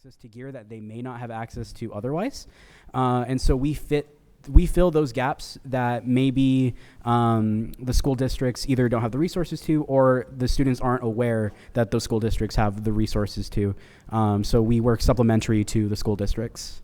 access to gear that they may not have access to otherwise. And so we fill those gaps that maybe the school districts either don't have the resources to, or the students aren't aware that those school districts have the resources to. So we work supplementary to the school districts.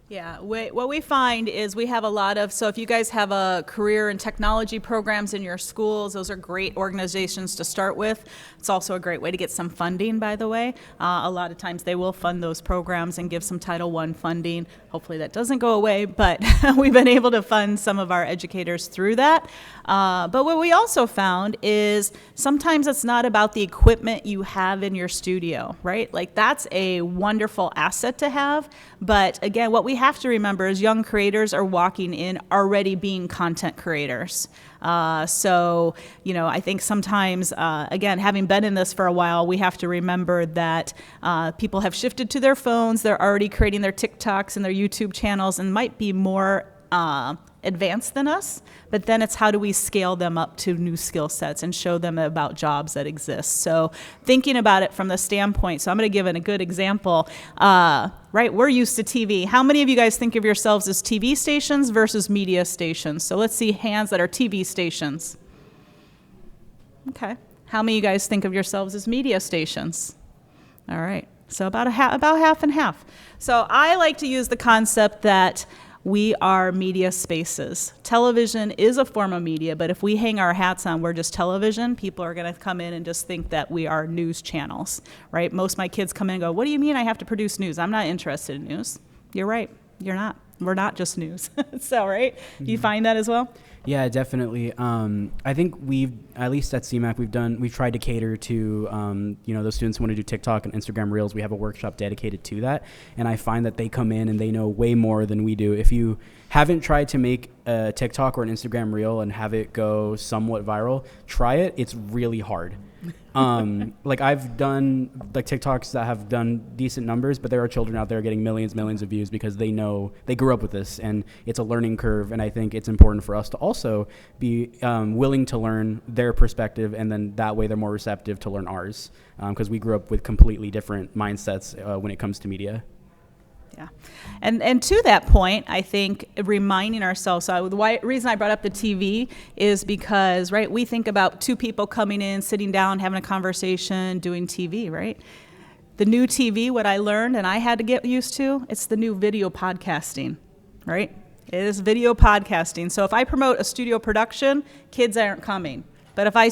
Yeah, what we find is we have a lot of, so if you guys have a career and technology programs in your schools, those are great organizations to start with. It's also a great way to get some funding, by the way. A lot of times they will fund those programs and give some Title I funding. Hopefully that doesn't go away, but we've been able to fund some of our educators through that. But what we also found is sometimes it's not about the equipment you have in your studio, right? Like that's a wonderful asset to have, but again, what we have to remember is young creators are walking in already being content creators. So, I think sometimes, again, having been in this for a while, we have to remember that people have shifted to their phones. They're already creating their TikToks and their YouTube channels and might be more advanced than us, but then it's how do we scale them up to new skill sets and show them about jobs that exist. So thinking about it from the standpoint, so I'm going to give it a good example. Right, we're used to TV. How many of you guys think of yourselves as TV stations versus media stations? So let's see hands that are TV stations. Okay. How many of you guys think of yourselves as media stations? All right. So about half and half. So I like to use the concept that we are media spaces. Television is a form of media, but if we hang our hats on, we're just television, people are going to come in and just think that we are news channels, right? Most of my kids come in and go, what do you mean I have to produce news? I'm not interested in news. You're right. You're not. We're not just news. So, right? Mm-hmm. Do you find that as well? Yeah, definitely. I think at least at CMAC, we've tried to cater to, those students who want to do TikTok and Instagram Reels. We have a workshop dedicated to that. And I find that they come in and they know way more than we do. If you haven't tried to make a TikTok or an Instagram Reel and have it go somewhat viral, try it. It's really hard. I've done TikToks that have done decent numbers, but there are children out there getting millions of views because they grew up with this, and it's a learning curve. And I think it's important for us to also be willing to learn their perspective, and then that way they're more receptive to learn ours, because we grew up with completely different mindsets when it comes to media. Yeah. And to that point, I think reminding ourselves, so the reason I brought up the TV is because, right, we think about two people coming in, sitting down, having a conversation, doing TV, right? The new TV, what I learned and I had to get used to, it's the new video podcasting, right? It is video podcasting. So if I promote a studio production, kids aren't coming. But if I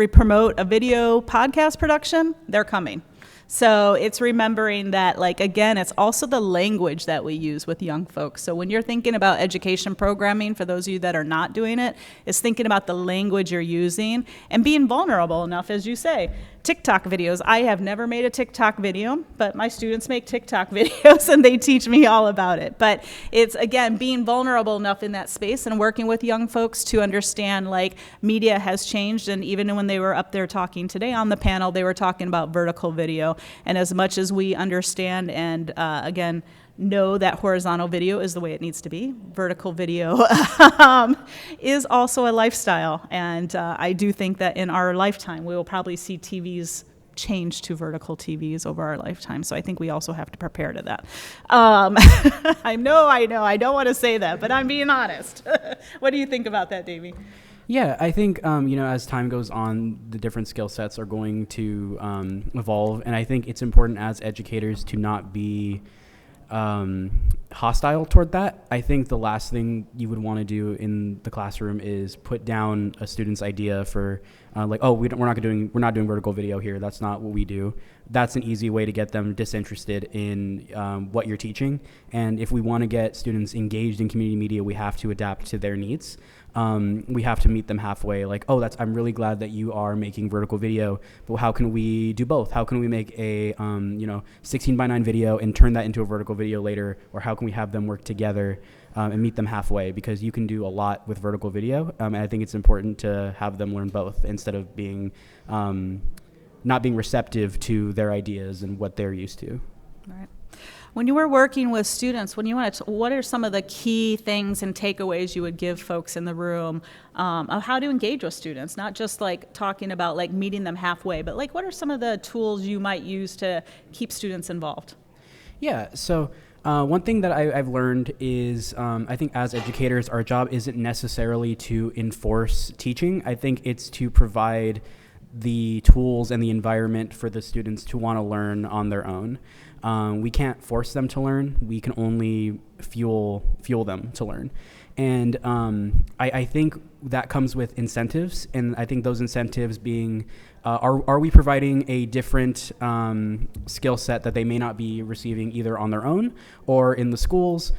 promote a video podcast production, they're coming. So it's remembering that, again, it's also the language that we use with young folks. So when you're thinking about education programming, for those of you that are not doing it, is thinking about the language you're using and being vulnerable enough, as you say. TikTok videos. I have never made a TikTok video, but my students make TikTok videos and they teach me all about it. But it's, again, being vulnerable enough in that space and working with young folks to understand, media has changed. And even when they were up there talking today on the panel, they were talking about vertical video. And as much as we understand and, again, know that horizontal video is the way it needs to be, vertical video is also a lifestyle. And I do think that in our lifetime, we will probably see TVs change to vertical TVs over our lifetime. So I think we also have to prepare to that. I know, I don't want to say that, but I'm being honest. What do you think about that, Davey? Yeah, I think, as time goes on, the different skill sets are going to evolve. And I think it's important as educators to not be hostile toward that. I think the last thing you would want to do in the classroom is put down a student's idea for we're not doing vertical video here. That's not what we do. That's an easy way to get them disinterested in what you're teaching. And if we want to get students engaged in community media, we have to adapt to their needs. We have to meet them halfway. I'm really glad that you are making vertical video, but how can we do both? How can we make a 16:9 video and turn that into a vertical video later? Or how can we have them work together and meet them halfway? Because you can do a lot with vertical video, and I think it's important to have them learn both instead of being not being receptive to their ideas and what they're used to. All right. When you were working with students, what are some of the key things and takeaways you would give folks in the room of how to engage with students? Not just talking about meeting them halfway, but what are some of the tools you might use to keep students involved? Yeah. So one thing that I've learned is I think as educators, our job isn't necessarily to enforce teaching. I think it's to provide the tools and the environment for the students to want to learn on their own. We can't force them to learn. We can only fuel them to learn. And I think that comes with incentives, and I think those incentives being, are we providing a different skill set that they may not be receiving either on their own or in the schools?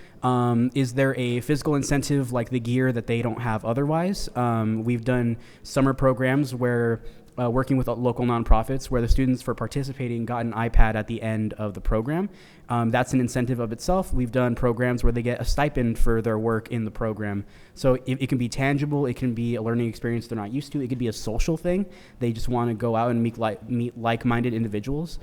Is there a physical incentive like the gear that they don't have otherwise? We've done summer programs where working with local nonprofits where the students for participating got an iPad at the end of the program. That's an incentive of itself. We've done programs where they get a stipend for their work in the program. So it can be tangible. It can be a learning experience they're not used to. It could be a social thing. They just want to go out and meet like-minded individuals.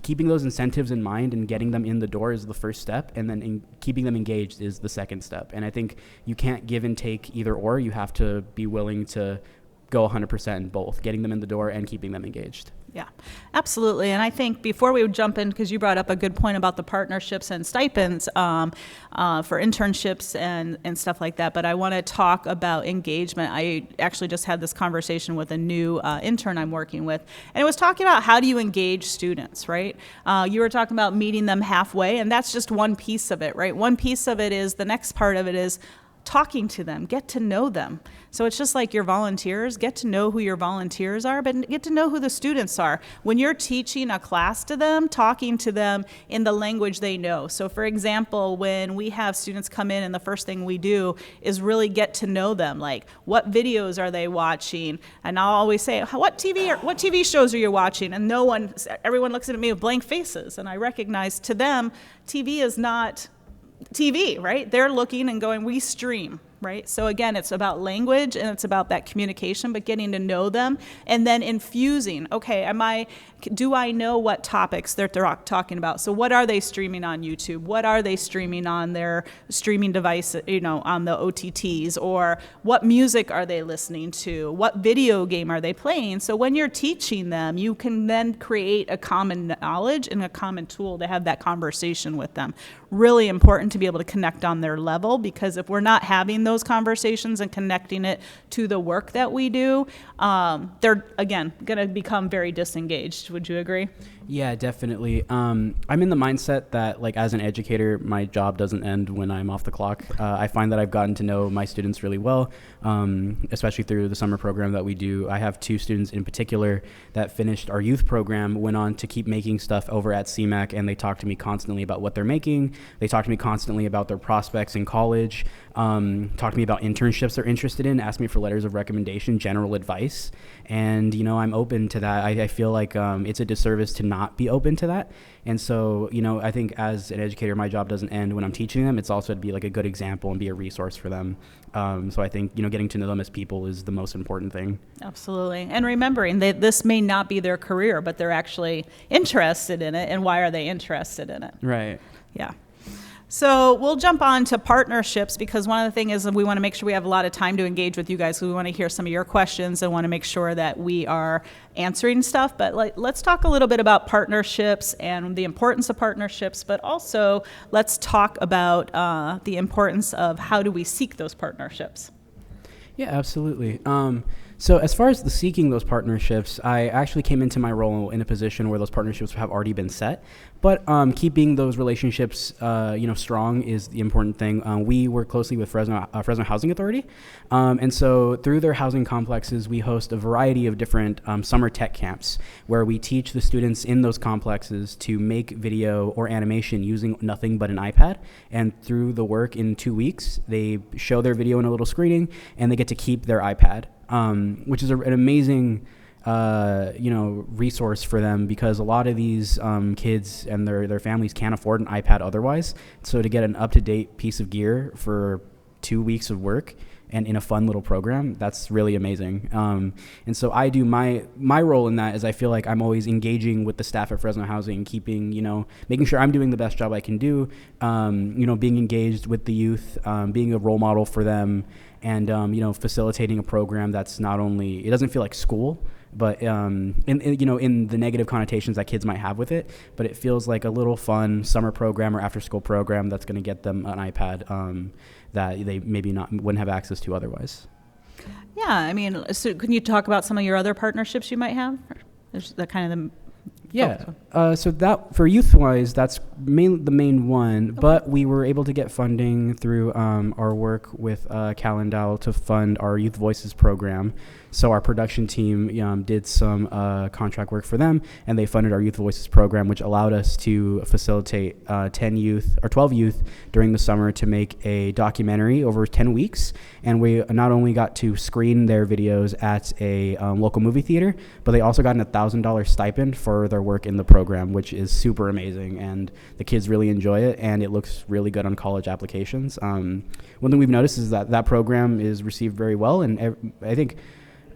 Keeping those incentives in mind and getting them in the door is the first step, and then keeping them engaged is the second step. And I think you can't give and take either or. You have to be willing to go 100% in both, getting them in the door and keeping them engaged. Yeah, absolutely. And I think before we would jump in, because you brought up a good point about the partnerships and stipends for internships and stuff like that, but I want to talk about engagement. I actually just had this conversation with a new intern I'm working with, and it was talking about how do you engage students, right? You were talking about meeting them halfway, and that's just one piece of it, right? One piece of it is, the next part of it is talking to them, get to know them. So it's just like your volunteers, get to know who your volunteers are, but get to know who the students are. When you're teaching a class to them, talking to them in the language they know. So for example, when we have students come in and the first thing we do is really get to know them, like what videos are they watching? And I'll always say, what TV shows are you watching? And everyone looks at me with blank faces, and I recognize to them, TV is not TV, right? They're looking and going, we stream, right? So again, it's about language and it's about that communication, but getting to know them and then infusing, okay, do I know what topics they're talking about? So what are they streaming on YouTube? What are they streaming on their streaming device, on the OTTs? Or what music are they listening to? What video game are they playing? So when you're teaching them, you can then create a common knowledge and a common tool to have that conversation with them. Really important to be able to connect on their level, because if we're not having those conversations and connecting it to the work that we do, they're, again, going to become very disengaged. Would you agree? Yeah, definitely. I'm in the mindset that, like, as an educator, my job doesn't end when I'm off the clock. I find that I've gotten to know my students really well, especially through the summer program that we do. I have 2 students in particular that finished our youth program, went on to keep making stuff over at CMAC, and they talk to me constantly about what they're making. They talk to me constantly about their prospects in college, talk to me about internships they're interested in, ask me for letters of recommendation, general advice. And, I'm open to that. I feel like it's a disservice to not be open to that. And so, I think as an educator, my job doesn't end when I'm teaching them. It's also to be like a good example and be a resource for them. So I think, getting to know them as people is the most important thing. Absolutely. And remembering that this may not be their career, but they're actually interested in it. And why are they interested in it? Right. Yeah. So we'll jump on to partnerships, because one of the things is that we want to make sure we have a lot of time to engage with you guys. So we want to hear some of your questions and want to make sure that we are answering stuff. But let's talk a little bit about partnerships and the importance of partnerships, but also let's talk about the importance of how do we seek those partnerships. Yeah, absolutely. So as far as the seeking those partnerships, I actually came into my role in a position where those partnerships have already been set. But keeping those relationships, strong is the important thing. We work closely with Fresno Housing Authority, and so through their housing complexes, we host a variety of different summer tech camps where we teach the students in those complexes to make video or animation using nothing but an iPad. And through the work in 2 weeks, they show their video in a little screening, and they get to keep their iPad, which is an amazing resource for them, because a lot of these kids and their families can't afford an iPad otherwise. So to get an up-to-date piece of gear for 2 weeks of work and in a fun little program, that's really amazing. And so I do my role in that is I feel like I'm always engaging with the staff at Fresno Housing, keeping, making sure I'm doing the best job I can do, being engaged with the youth, being a role model for them, and, facilitating a program that's not only, it doesn't feel like school, but in the negative connotations that kids might have with it. But it feels like a little fun summer program or after school program that's going to get them an iPad that they maybe wouldn't have access to otherwise. Yeah, I mean, so can you talk about some of your other partnerships you might have? There's that kind of the so that for youth-wise, that's the main one. Okay. But we were able to get funding through our work with Calendal to fund our Youth Voices program. So our production team did some contract work for them, and they funded our Youth Voices program, which allowed us to facilitate 10 youth or 12 youth during the summer to make a documentary over 10 weeks. And we not only got to screen their videos at a local movie theater, but they also got an $1,000 stipend for their work in the program, which is super amazing. And the kids really enjoy it, and it looks really good on college applications. One thing we've noticed is that program is received very well, and I think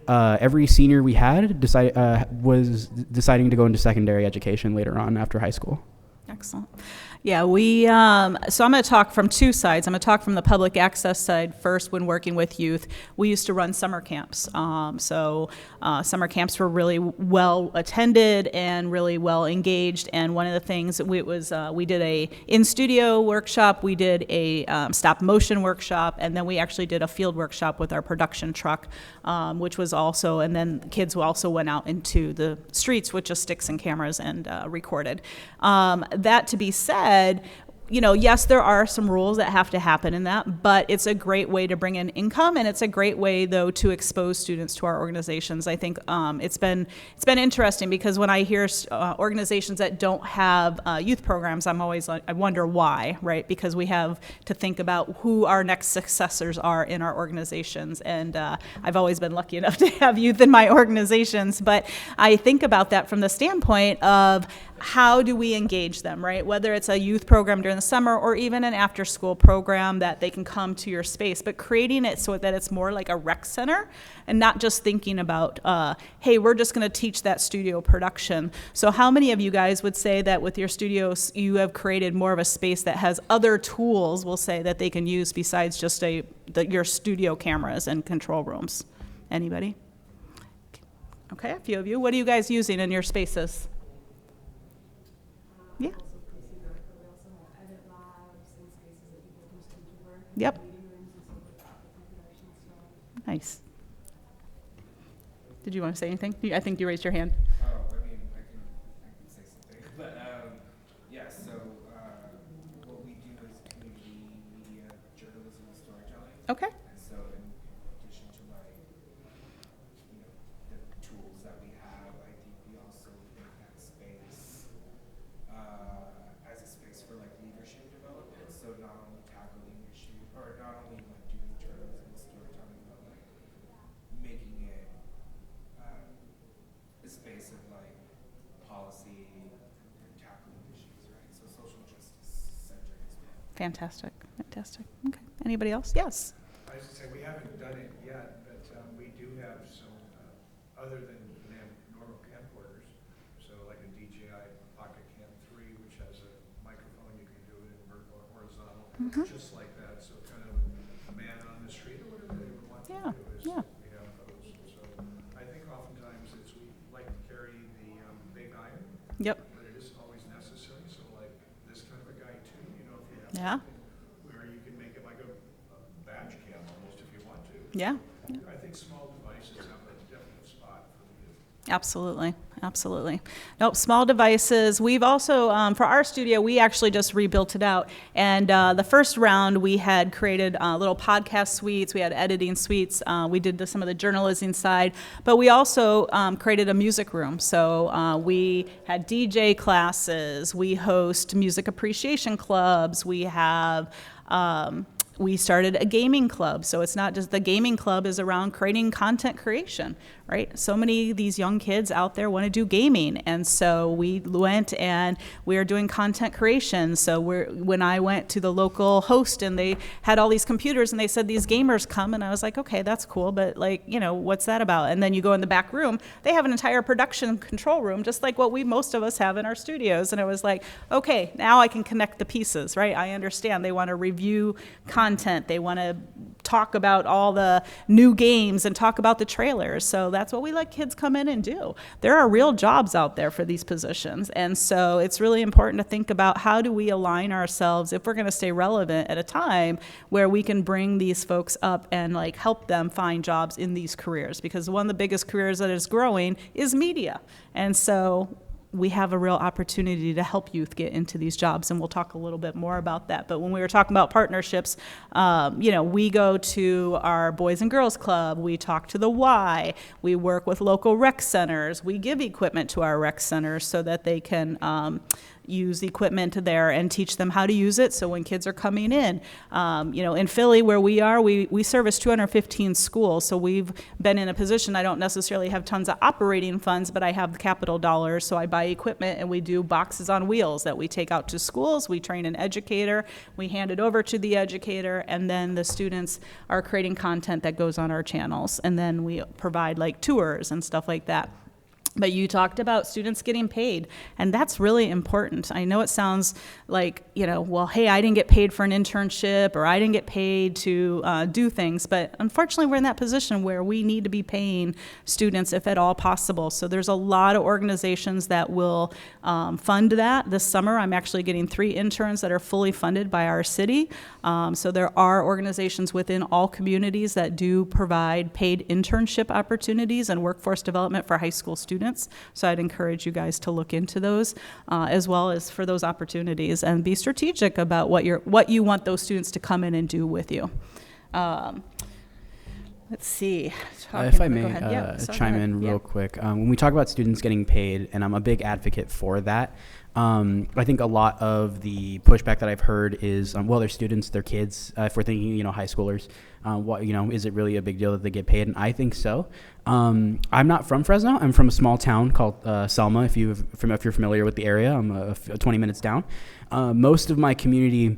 every senior we had was deciding to go into secondary education later on after high school. Excellent. Yeah, we, so I'm going to talk from two sides. I'm going to talk from the public access side first. When working with youth, we used to run summer camps. Summer camps were really well attended and really well engaged. And one of the things we did a in-studio workshop, we did a stop motion workshop, and then we actually did a field workshop with our production truck, which was also, and then kids also went out into the streets with just sticks and cameras and recorded. That to be said, yes, there are some rules that have to happen in that, but it's a great way to bring in income, and it's a great way, though, to expose students to our organizations. I think it's been interesting because when I hear organizations that don't have youth programs, I wonder why, right? Because we have to think about who our next successors are in our organizations, and I've always been lucky enough to have youth in my organizations, but I think about that from the standpoint of how do we engage them, right? Whether it's a youth program during the summer or even an after-school program that they can come to your space, but creating it so that it's more like a rec center and not just thinking about, hey, we're just going to teach that studio production. So how many of you guys would say that with your studios you have created more of a space that has other tools, we'll say, that they can use besides just your studio cameras and control rooms? Anybody? Okay, a few of you. What are you guys using in your spaces? Yeah. Yep. Nice. Did you want to say anything? I think you raised your hand. Oh, I can say something. But yeah, so what we do is community media journalism and storytelling. Okay. And so in addition to the tools that we have, I think we also make that space as a space for leadership development. So not only tackling issues, or not only doing journalism and storytelling, but making it a space of policy and tackling issues, right? So social justice centered as well. Fantastic. Okay. Anybody else? Yes. I was going to say we haven't done it yet, but we do have some other than normal camcorders. So like a DJI Pocket Cam 3, which has a microphone, you can do it in vertical or horizontal, just like that. So kind of a man on the street or whatever they would want to do is we have those. So I think oftentimes we like to carry the big iron. Yep. But it isn't always necessary. So this kind of a guy too, if you have Yeah. where you can make it like a badge cam almost if you want to. Yeah. I think small devices have a definite spot for the youth. Absolutely. Nope, small devices. We've also, for our studio, we actually just rebuilt it out. And the first round, we had created little podcast suites. We had editing suites. We did some of the journalism side. But we also created a music room. So we had DJ classes. We host music appreciation clubs. We have... we started a gaming club. So it's not just the gaming club is around creating content creation, right? So many of these young kids out there want to do gaming. And so we went and we are doing content creation. So when I went to the local host and they had all these computers and they said these gamers come, and I was like, okay, that's cool, but what's that about? And then you go in the back room, they have an entire production control room, just like what most of us have in our studios. And it was like, okay, now I can connect the pieces, right? I understand they want to review content, they want to talk about all the new games and talk about the trailers. So that's what we let kids come in and do. There are real jobs out there for these positions. And so it's really important to think about how do we align ourselves if we're going to stay relevant at a time where we can bring these folks up and like help them find jobs in these careers, because one of the biggest careers that is growing is media. And so we have a real opportunity to help youth get into these jobs, and we'll talk a little bit more about that. But when we were talking about partnerships, we go to our Boys and Girls Club, we talk to the Y, we work with local rec centers, we give equipment to our rec centers so that they can use equipment there and teach them how to use it. So when kids are coming in, in Philly where we are, we service 215 schools. So we've been in a position, I don't necessarily have tons of operating funds, but I have the capital dollars. So I buy equipment and we do boxes on wheels that we take out to schools. We train an educator, we hand it over to the educator, and then the students are creating content that goes on our channels. And then we provide like tours and stuff like that. But you talked about students getting paid, and that's really important. I know it sounds like, well, hey, I didn't get paid for an internship, or I didn't get paid to do things, but unfortunately we're in that position where we need to be paying students if at all possible. So there's a lot of organizations that will fund that. This summer I'm actually getting 3 interns that are fully funded by our city. So there are organizations within all communities that do provide paid internship opportunities and workforce development for high school students. So I'd encourage you guys to look into those as well as for those opportunities, and be strategic about what you want those students to come in and do with you. Let's see. If I may chime in real quick. When we talk about students getting paid, and I'm a big advocate for that, I think a lot of the pushback that I've heard is, well, they're students, they're kids. If we're thinking, high schoolers, is it really a big deal that they get paid? And I think so. I'm not from Fresno. I'm from a small town called Selma. If you're familiar with the area, I'm 20 minutes down. Most of my community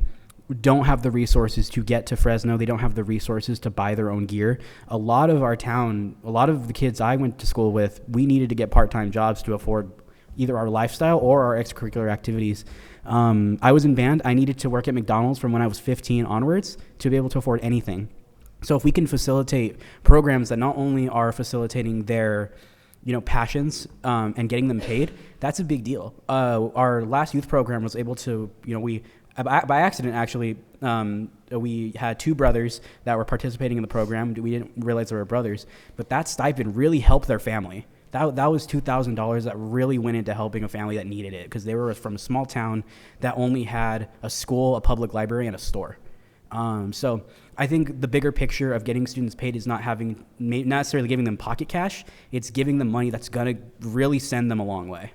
don't have the resources to get to Fresno. They don't have the resources to buy their own gear. A lot of our town, a lot of the kids I went to school with, we needed to get part-time jobs to afford either our lifestyle or our extracurricular activities. I was in band. I needed to work at McDonald's from when I was 15 onwards to be able to afford anything. So if we can facilitate programs that not only are facilitating their passions and getting them paid, that's a big deal. Our last youth program was able to, by accident, actually, we had 2 brothers that were participating in the program. We didn't realize they were brothers, but that stipend really helped their family. That was $2,000 that really went into helping a family that needed it, because they were from a small town that only had a school, a public library, and a store. So I think the bigger picture of getting students paid is not necessarily giving them pocket cash. It's giving them money that's going to really send them a long way.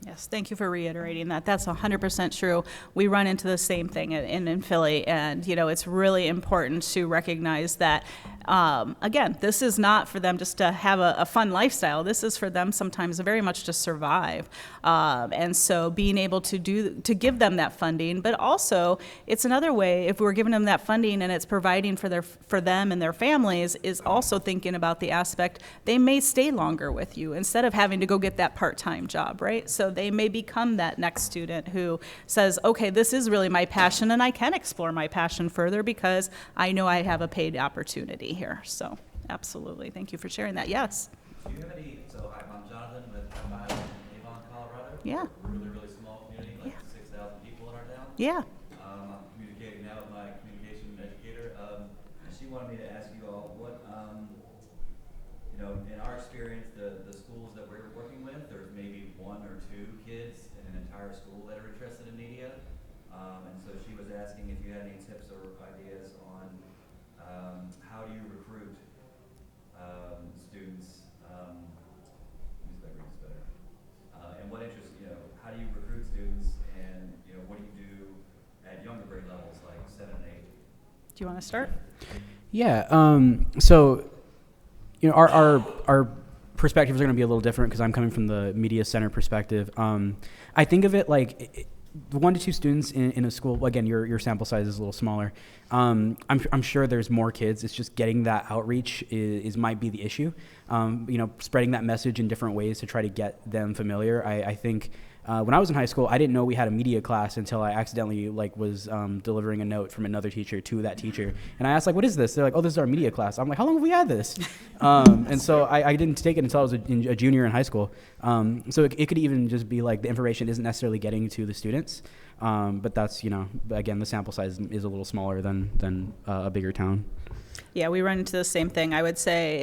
Yes, thank you for reiterating that. That's 100% true. We run into the same thing in Philly, and it's really important to recognize that, again, this is not for them just to have a fun lifestyle. This is for them sometimes very much to survive, and so being able to give them that funding, but also it's another way, if we're giving them that funding and it's providing for them and their families, is also thinking about the aspect they may stay longer with you instead of having to go get that part-time job, right? So they may become that next student who says, okay, this is really my passion, and I can explore my passion further because I know I have a paid opportunity here. So absolutely. Thank you for sharing that. Yes. Do you have any, so I'm Jonathan with Avon, Colorado. Yeah. We're a really small community, like 6,000 people in our town. Yeah. I'm communicating now with my communication educator, and she wanted me to ask you all what, in our experience, the schools that we're working with, there's maybe 1 or 2 kids in an entire school that are interested in media. And so she was asking if you had any tips or ideas on how do you recruit students, and what interests, how do you recruit students, and what do you do at younger grade levels like 7 and 8? Do you want to start? Yeah. So, our perspectives are going to be a little different because I'm coming from the media center perspective. I think of it like 1 to 2 students in a school. Again, your sample size is a little smaller. I'm sure there's more kids. It's just getting that outreach might be the issue. Spreading that message in different ways to try to get them familiar. I think When I was in high school, I didn't know we had a media class until I accidentally was delivering a note from another teacher to that teacher. And I asked, what is this? They're like, oh, this is our media class. I'm like, how long have we had this? And so I didn't take it until I was a junior in high school. So it could even just be the information isn't necessarily getting to the students. But that's, again, the sample size is a little smaller than a bigger town. Yeah, we run into the same thing. I would say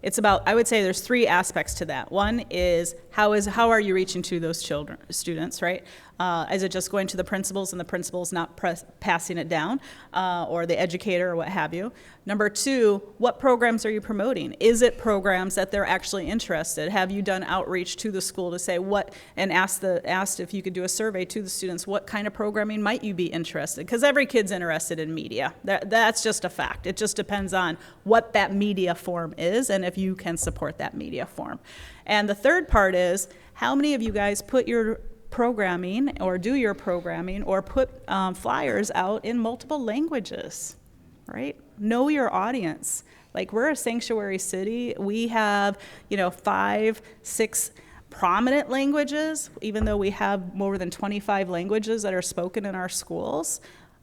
it's about, I would say there's three aspects to that. One is how are you reaching to those students, right? Is it just going to the principals and the principal's not passing it down, or the educator or what have you? Number two, what programs are you promoting? Is it programs that they're actually interested? Have you done outreach to the school to say and asked if you could do a survey to the students, what kind of programming might you be interested? Because every kid's interested in media. That's just a fact. It just depends on what that media form is and if you can support that media form. And the third part is, how many of you guys put your programming or do your programming or put flyers out in multiple languages, right? Know your audience. We're a sanctuary city. We have, 5, 6 prominent languages, even though we have more than 25 languages that are spoken in our schools.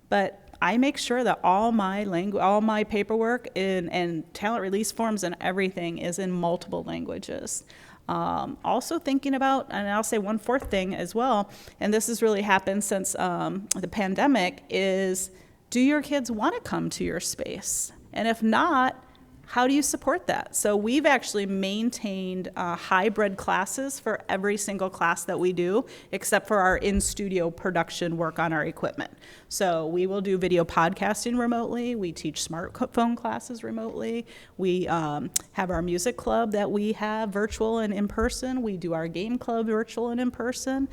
But I make sure that all my paperwork and talent release forms and everything is in multiple languages. Also thinking about, and I'll say one fourth thing as well, and this has really happened since the pandemic, is do your kids want to come to your space? And if not, how do you support that? So we've actually maintained hybrid classes for every single class that we do, except for our in-studio production work on our equipment. So we will do video podcasting remotely. We teach smartphone classes remotely. We have our music club that we have virtual and in person. We do our game club virtual and in person.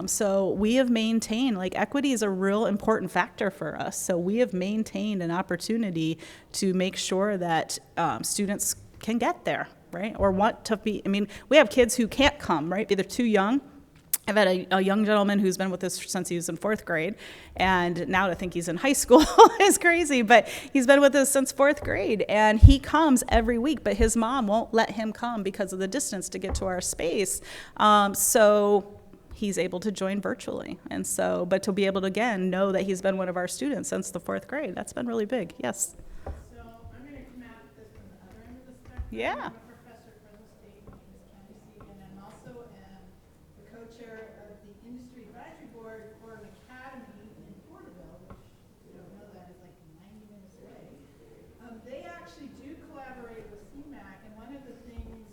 So we have maintained, equity is a real important factor for us. So we have maintained an opportunity to make sure that students can get there, right? Or want to be, we have kids who can't come, right? They're too young. I've had a young gentleman who's been with us since he was in 4th grade, and now to think he's in high school is crazy, but he's been with us since 4th grade, and he comes every week, but his mom won't let him come because of the distance to get to our space. So he's able to join virtually, and so, but to be able to, again, know that he's been one of our students since the 4th grade, that's been really big. Yes? So I'm going to come at this from the other end of the spectrum. Yeah. I'm a professor at Fresno State. My name is Candy Segan, and I'm also the co-chair of the Industry Advisory Board for an academy in Porterville, which, if you don't know, that is 90 minutes away. They actually do collaborate with CMAC, and one of the things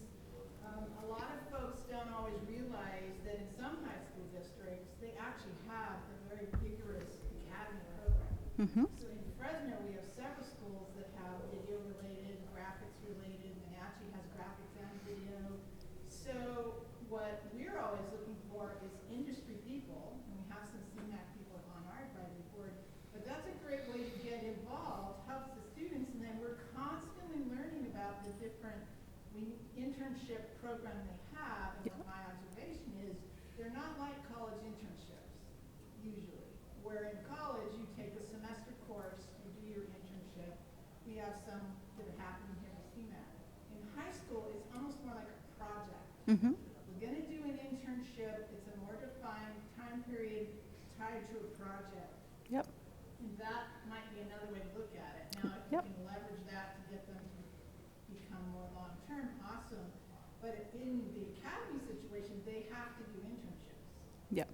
a lot of folks don't always realize that in some high school districts, they actually have a very vigorous academy program. Mm-hmm. So in Fresno, we have several schools that have video-related, graphics-related. Wenatchee has graphics and video. So what we're always looking for is industry people, and we have some CMAC people on our advisory board. But that's a great way to get involved, helps the students, and then we're constantly learning about the different internship program they have. And what my observation is, they're not like college internships, usually. Where in college, you take a semester course, you do your internship. We have some that are happening here at CMAC. In high school, it's almost more like a project. Mm-hmm. We're going to do an internship. It's a more defined time period tied to a project. Yep. And that might be another way to look at it. Now, if Yep. you can leverage that to get them to become more long-term, awesome. But in the academy situation, they have to do internships. Yep.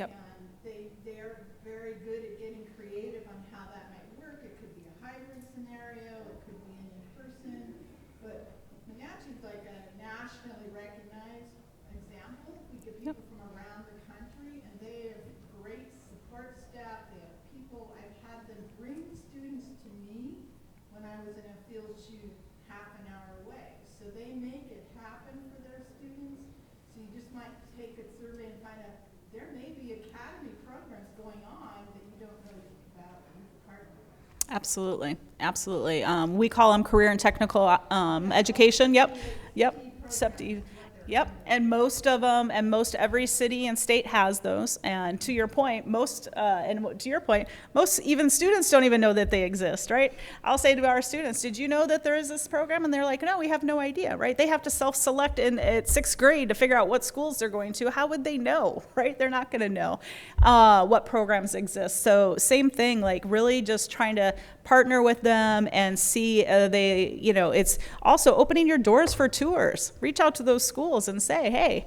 Yep. And they're very good at getting creative on how that might work. It could be a hybrid scenario. It could be an in-person. But Wenatchee's like a nationally recognized example. We get people from around the country, and they have great support staff. They have people. I've had them bring students to me when I was in a field shoot half an hour away. So they make it happen for their students. So you just might take a survey and find out there may be academy programs going on that you don't know about or you're part of. Absolutely, absolutely. We call them career and technical education. Yep, yep. CEPD. Yep, and most of them, and most every city and state has those. And to your point, most even students don't even know that they exist, right? I'll say to our students, did you know that there is this program? And they're like, no, we have no idea, right? They have to self-select at 6th grade to figure out what schools they're going to. How would they know, right? They're not going to know what programs exist. So same thing, like really just trying to partner with them and see it's also opening your doors for tours. Reach out to those schools and say, hey,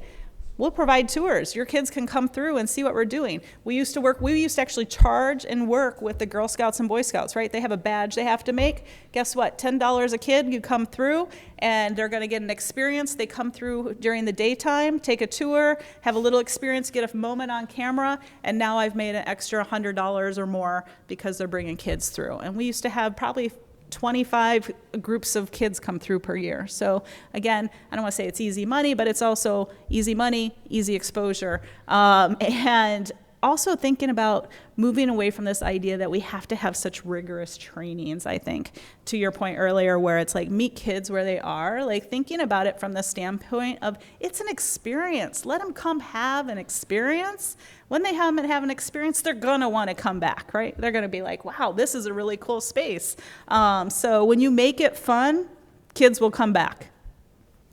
we'll provide tours. Your kids can come through and see what we're doing. We used to actually charge and work with the Girl Scouts and Boy Scouts, right? They have a badge they have to make. Guess what? $10 a kid, you come through and they're going to get an experience. They come through during the daytime, take a tour, have a little experience, get a moment on camera, and now I've made an extra $100 or more because they're bringing kids through. And we used to have probably 25 groups of kids come through per year. So again, I don't want to say it's easy money, but it's also easy money, easy exposure. And also thinking about moving away from this idea that we have to have such rigorous trainings, I think, to your point earlier, where it's like meet kids where they are, like thinking about it from the standpoint of it's an experience. Let them come have an experience. When they have an experience, they're going to want to come back, right? They're going to be like, wow, this is a really cool space. So when you make it fun, kids will come back.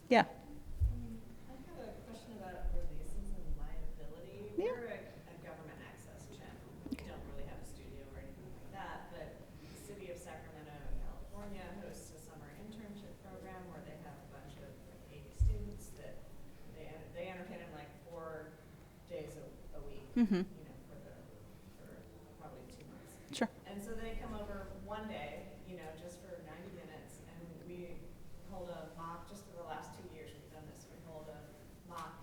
Yeah. I have a question about releases and liability. Yeah. We're a government access channel. We don't really have a studio or anything like that, but the city of Sacramento, California hosts a summer internship program where they have a bunch of like 80 students that they entertain them like 4 days a week, Mm-hmm. for probably 2 months. Sure. And so they come over one day, just for 90 minutes, and we hold a mock, just for the last 2 years we've done this, we hold a mock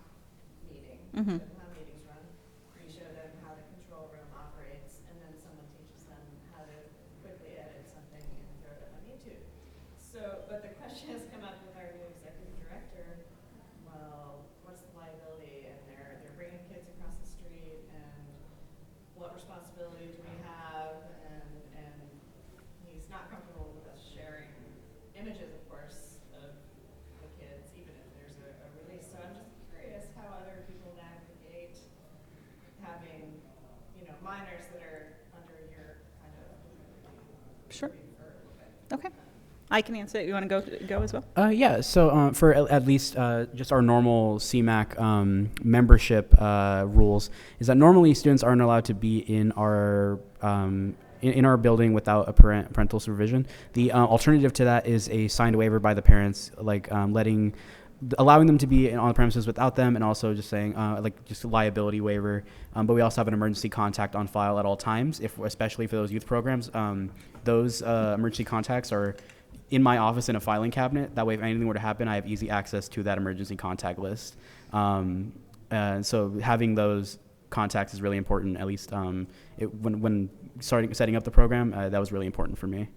meeting, Mhm. show them how meetings run, we show them how the control room operates, and then someone teaches them how to quickly edit something and throw it up on YouTube. So, but the question has come up with our new executive director, well, what's the liability? And they're bringing kids across the street, and what responsibility do we have? And he's not comfortable with us sharing images, of course, of the kids, even if there's a release. So I'm just curious how other people navigate having, minors that are under your kind of Sure. or, Okay. I can answer it. You want to go as well? Yeah, so for at least just our normal CMAC membership rules is that normally students aren't allowed to be in our in our building without a parental supervision. The alternative to that is a signed waiver by the parents, like allowing them to be on the premises without them, and also just saying just a liability waiver. But we also have an emergency contact on file at all times, especially for those youth programs. Those emergency contacts are in my office in a filing cabinet. That way, if anything were to happen, I have easy access to that emergency contact list. And so having those contacts is really important, at least when setting up the program. That was really important for me.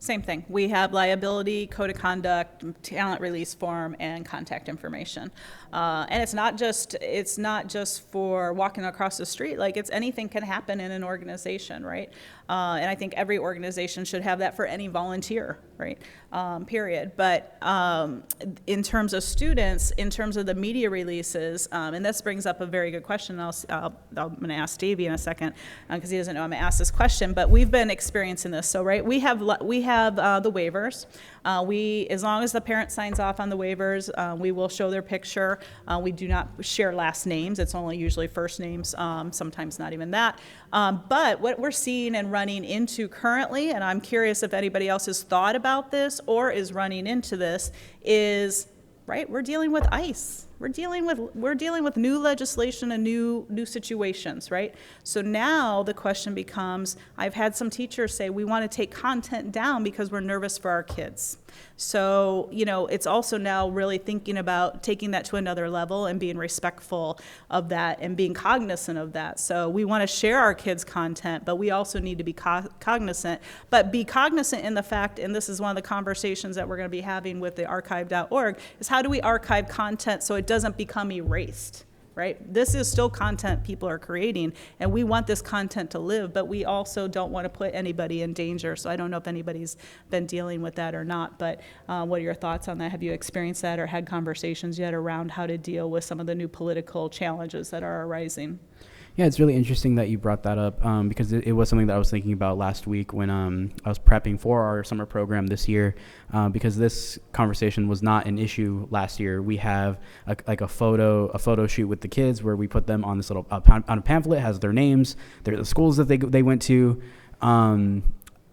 Same thing. We have liability, code of conduct, talent release form, and contact information. And it's not just for walking across the street. Like anything can happen in an organization, right? And I think every organization should have that for any volunteer, right? Period. But in terms of students, in terms of the media releases, and this brings up a very good question. I'm going to ask Davey in a second because he doesn't know I'm going to ask this question. But we've been experiencing this. So right, we have the waivers. As long as the parent signs off on the waivers, we will show their picture. We do not share last names. It's only usually first names, sometimes not even that. But what we're seeing and running into currently, and I'm curious if anybody else has thought about this or is running into this, is, right, we're dealing with ICE. We're dealing with new legislation and new situations, right? So now the question becomes, I've had some teachers say, we want to take content down because we're nervous for our kids. So, it's also now really thinking about taking that to another level and being respectful of that and being cognizant of that. So we want to share our kids' content, but we also need to be cognizant. But be cognizant in the fact, and this is one of the conversations that we're going to be having with the archive.org, is how do we archive content so it doesn't become erased? right? This is still content people are creating, and we want this content to live, but we also don't want to put anybody in danger. So I don't know if anybody's been dealing with that or not, but what are your thoughts on that? Have you experienced that or had conversations yet around how to deal with some of the new political challenges that are arising? Yeah, it's really interesting that you brought that up because it was something that I was thinking about last week when I was prepping for our summer program this year because this conversation was not an issue last year. We have a photo shoot with the kids where we put them on this little on a pamphlet, has their names, the schools that they went to. We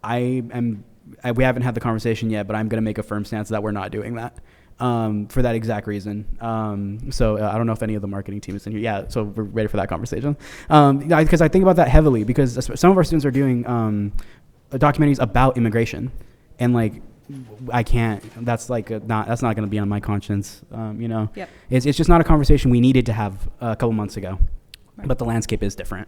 haven't had the conversation yet, but I'm going to make a firm stance that we're not doing that. For that exact reason. So I don't know if any of the marketing team is in here. Yeah, so we're ready for that conversation. Because I think about that heavily because some of our students are doing documentaries about immigration. And like, I can't, that's like that's not going to be on my conscience. Yep. It's just not a conversation we needed to have a couple months ago. Right. But the landscape is different.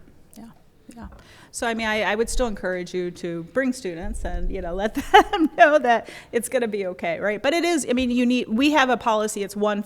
Yeah. So, I mean, I would still encourage you to bring students and, let them know that it's going to be okay, right? But it is, I mean, we have a policy, it's one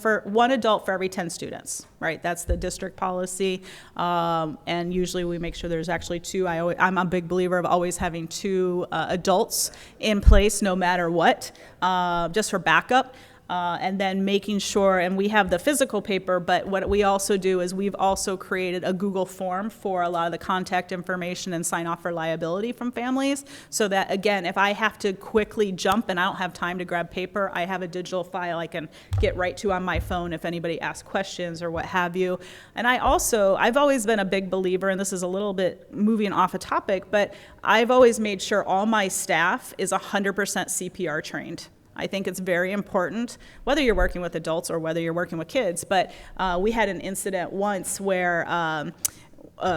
adult for every 10 students, right? That's the district policy. And usually we make sure there's actually two. I'm a big believer of always having two adults in place no matter what, just for backup. And then making sure, and we have the physical paper, but what we also do is we've also created a Google form for a lot of the contact information and sign off for liability from families. So that, again, if I have to quickly jump and I don't have time to grab paper, I have a digital file I can get right to on my phone if anybody asks questions or what have you. And I've always been a big believer, and this is a little bit moving off a topic, but I've always made sure all my staff is 100% CPR trained. I think it's very important, whether you're working with adults or whether you're working with kids. But we had an incident once where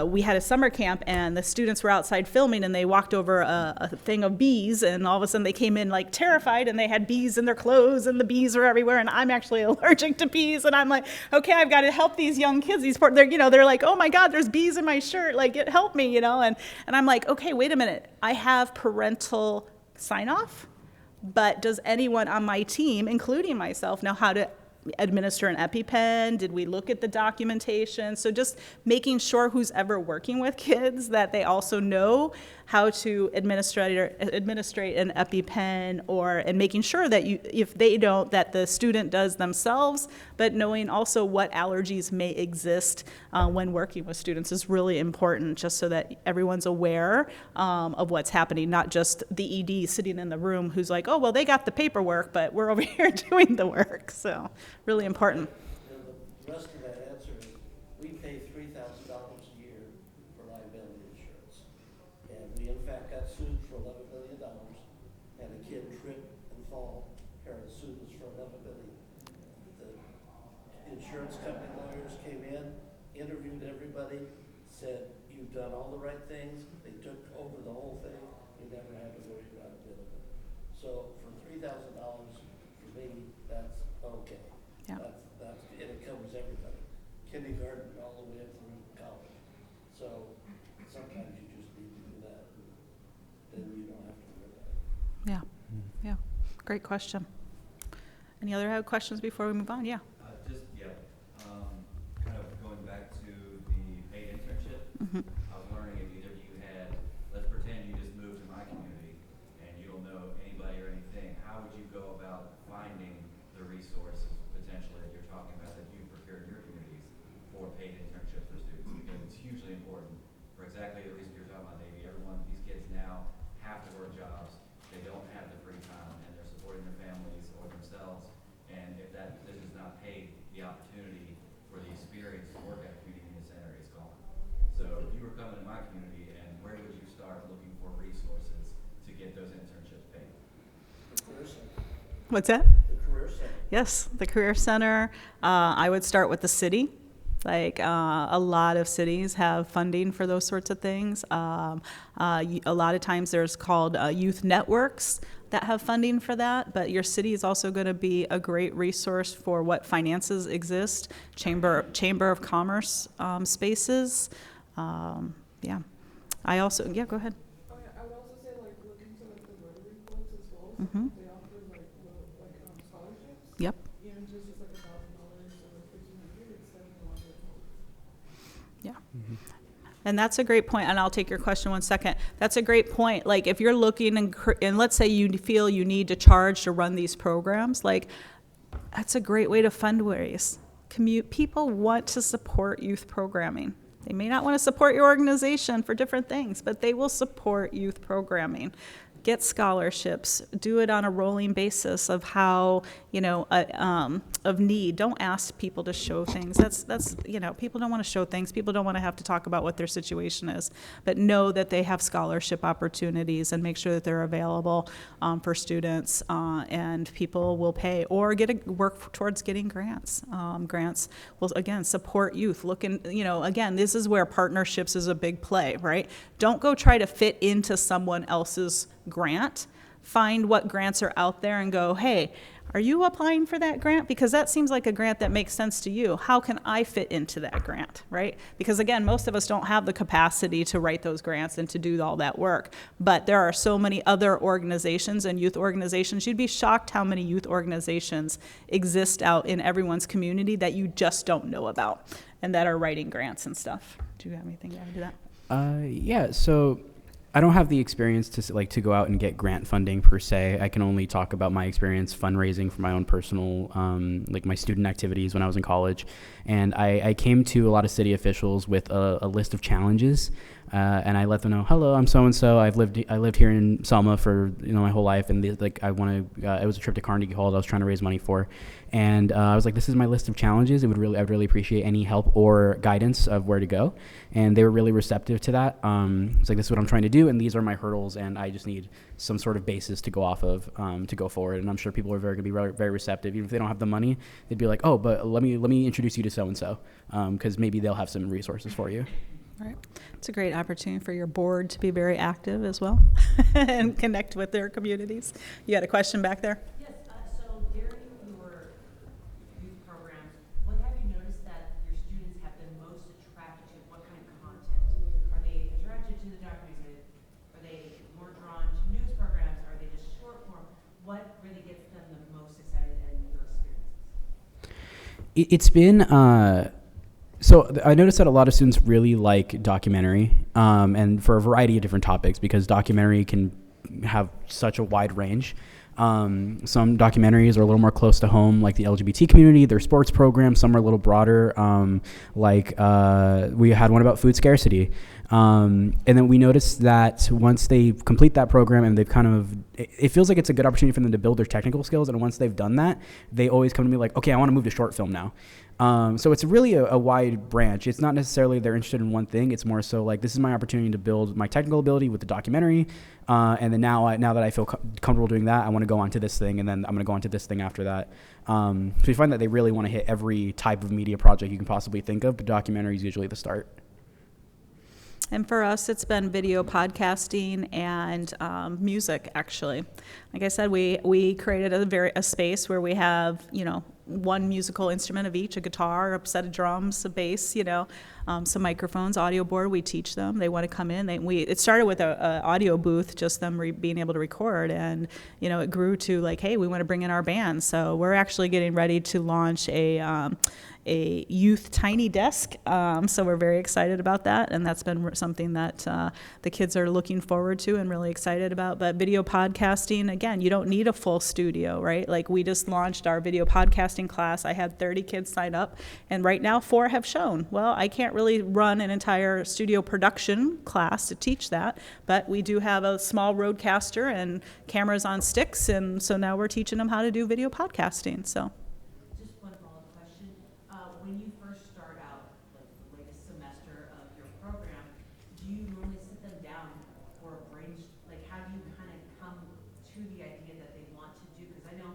we had a summer camp and the students were outside filming and they walked over a thing of bees and all of a sudden they came in like terrified and they had bees in their clothes and the bees were everywhere and I'm actually allergic to bees and I'm like, okay, I've got to help these young kids. They're like, oh my God, there's bees in my shirt. Like, help me, and I'm like, okay, wait a minute. I have parental sign off. But does anyone on my team, including myself, know how to administer an EpiPen? Did we look at the documentation? So just making sure who's ever working with kids that they also know how to administrate an EpiPen and making sure that if they don't, that the student does themselves, but knowing also what allergies may exist when working with students is really important just so that everyone's aware of what's happening, not just the ED sitting in the room who's like, oh, well, they got the paperwork, but we're over here doing the work. So really important. And the rest of that answer is we pay $3,000 a year for liability insurance. And we in fact got sued for $11 million. Had a kid trip and fall. Parents sued us for $11 million. The insurance company lawyers came in, interviewed everybody, said you've done all the right things. They took over the whole thing. You never had to worry about a bit of it. So for $3,000 for me, that's okay. Yeah. That's and it covers everybody, kindergarten all the way up through college. So sometimes you just need to do that, and then you don't have to worry about it. Yeah. Great question. Any other questions before we move on? Yeah. Kind of going back to the paid internship. Mm-hmm. I was wondering if either of you had, let's pretend you just moved to my community and you don't know anybody or anything. How would you go about finding the resources potentially that you're talking about that you procure in your communities for paid internship for students? Because it's hugely important for exactly the reason you're talking about, maybe these kids now have to work jobs. They don't have the free time and they're supporting their families or themselves. And if that position is not paid, the opportunity for the experience to work at a community center is gone. So if you were coming to my community, and where would you start looking for resources to get those internships paid? The Career Center. What's that? The Career Center. Yes, the Career Center. I would start with the city. Like a lot of cities have funding for those sorts of things. A lot of times there's called youth networks that have funding for that, but your city is also going to be a great resource for what finances exist, Chamber of Commerce spaces. Yeah. I also, yeah, go ahead. Oh, yeah, I would also say like look into like the Rotary clubs as well. So Mm-hmm. they offer like scholarships. Yep. Even just like $1,000 or like $1,500, it's definitely a lot of help. And that's a great point, and I'll take your question 1 second. That's a great point. Like, if you're looking and let's say you feel you need to charge to run these programs, like, that's a great way to fundraise. People want to support youth programming. They may not want to support your organization for different things, but they will support youth programming. Get scholarships, do it on a rolling basis of how, of need. Don't ask people to show things. That's people don't want to show things. People don't want to have to talk about what their situation is, but know that they have scholarship opportunities and make sure that they're available for students, and people will pay or work towards getting grants. Grants will, again, support youth. Again, this is where partnerships is a big play, right? Don't go try to fit into someone else's grant. Find what grants are out there and go, hey, are you applying for that grant? Because that seems like a grant that makes sense to you. How can I fit into that grant, right? Because again, most of us don't have the capacity to write those grants and to do all that work. But there are so many other organizations and youth organizations. You'd be shocked how many youth organizations exist out in everyone's community that you just don't know about and that are writing grants and stuff. Do you have anything to add to that? Yeah, so I don't have the experience to go out and get grant funding per se. I can only talk about my experience fundraising for my own personal, my student activities when I was in college. And I came to a lot of city officials with a list of challenges, and I let them know, hello, I'm so-and-so. I lived here in Selma for my whole life, and it was a trip to Carnegie Hall that I was trying to raise money for. And I was like, this is my list of challenges. I'd really appreciate any help or guidance of where to go. And they were really receptive to that. It's like, this is what I'm trying to do, and these are my hurdles, and I just need some sort of basis to go off of to go forward. And I'm sure people are going to be very receptive. Even if they don't have the money, they'd be like, oh, but let me introduce you to so-and-so, because maybe they'll have some resources for you. Right. It's a great opportunity for your board to be very active as well and connect with their communities. You had a question back there? Yes. So during your youth programs, what have you noticed that your students have been most attracted to? What kind of content? Are they attracted to the documentary? Are they more drawn to news programs? Are they just short form? What really gets them the most excited in your experiences? It's been... So I noticed that a lot of students really like documentary, and for a variety of different topics, because documentary can have such a wide range. Some documentaries are a little more close to home, like the LGBT community, their sports programs. Some are a little broader, we had one about food scarcity. And then we noticed that once they complete that program and they've it feels like it's a good opportunity for them to build their technical skills. And once they've done that, they always come to me like, okay, I want to move to short film now. So it's really a wide branch. It's not necessarily they're interested in one thing. It's more so like, this is my opportunity to build my technical ability with the documentary. And then now that I feel comfortable doing that, I want to go on to this thing, and then I'm going to go on to this thing after that. So we find that they really want to hit every type of media project you can possibly think of, but documentary is usually the start. And for us, it's been video podcasting and music, actually. Like I said, we created a space where we have, one musical instrument of each, a guitar, a set of drums, a bass, some microphones, audio board. We teach them. They want to come in. It started with a audio booth, just them being able to record, and it grew to like, hey, we want to bring in our band. So we're actually getting ready to launch a youth tiny desk. So we're very excited about that, and that's been something that the kids are looking forward to and really excited about. But video podcasting, again, you don't need a full studio, right? Like, we just launched our video podcasting class. I had 30 kids sign up, and right now 4 have shown. Well, I can't really run an entire studio production class to teach that, but we do have a small roadcaster and cameras on sticks, and so now we're teaching them how to do video podcasting. So. When you first start out, like the latest semester of your program, do you normally sit them down or how do you kind of come to the idea that they want to do? Because I know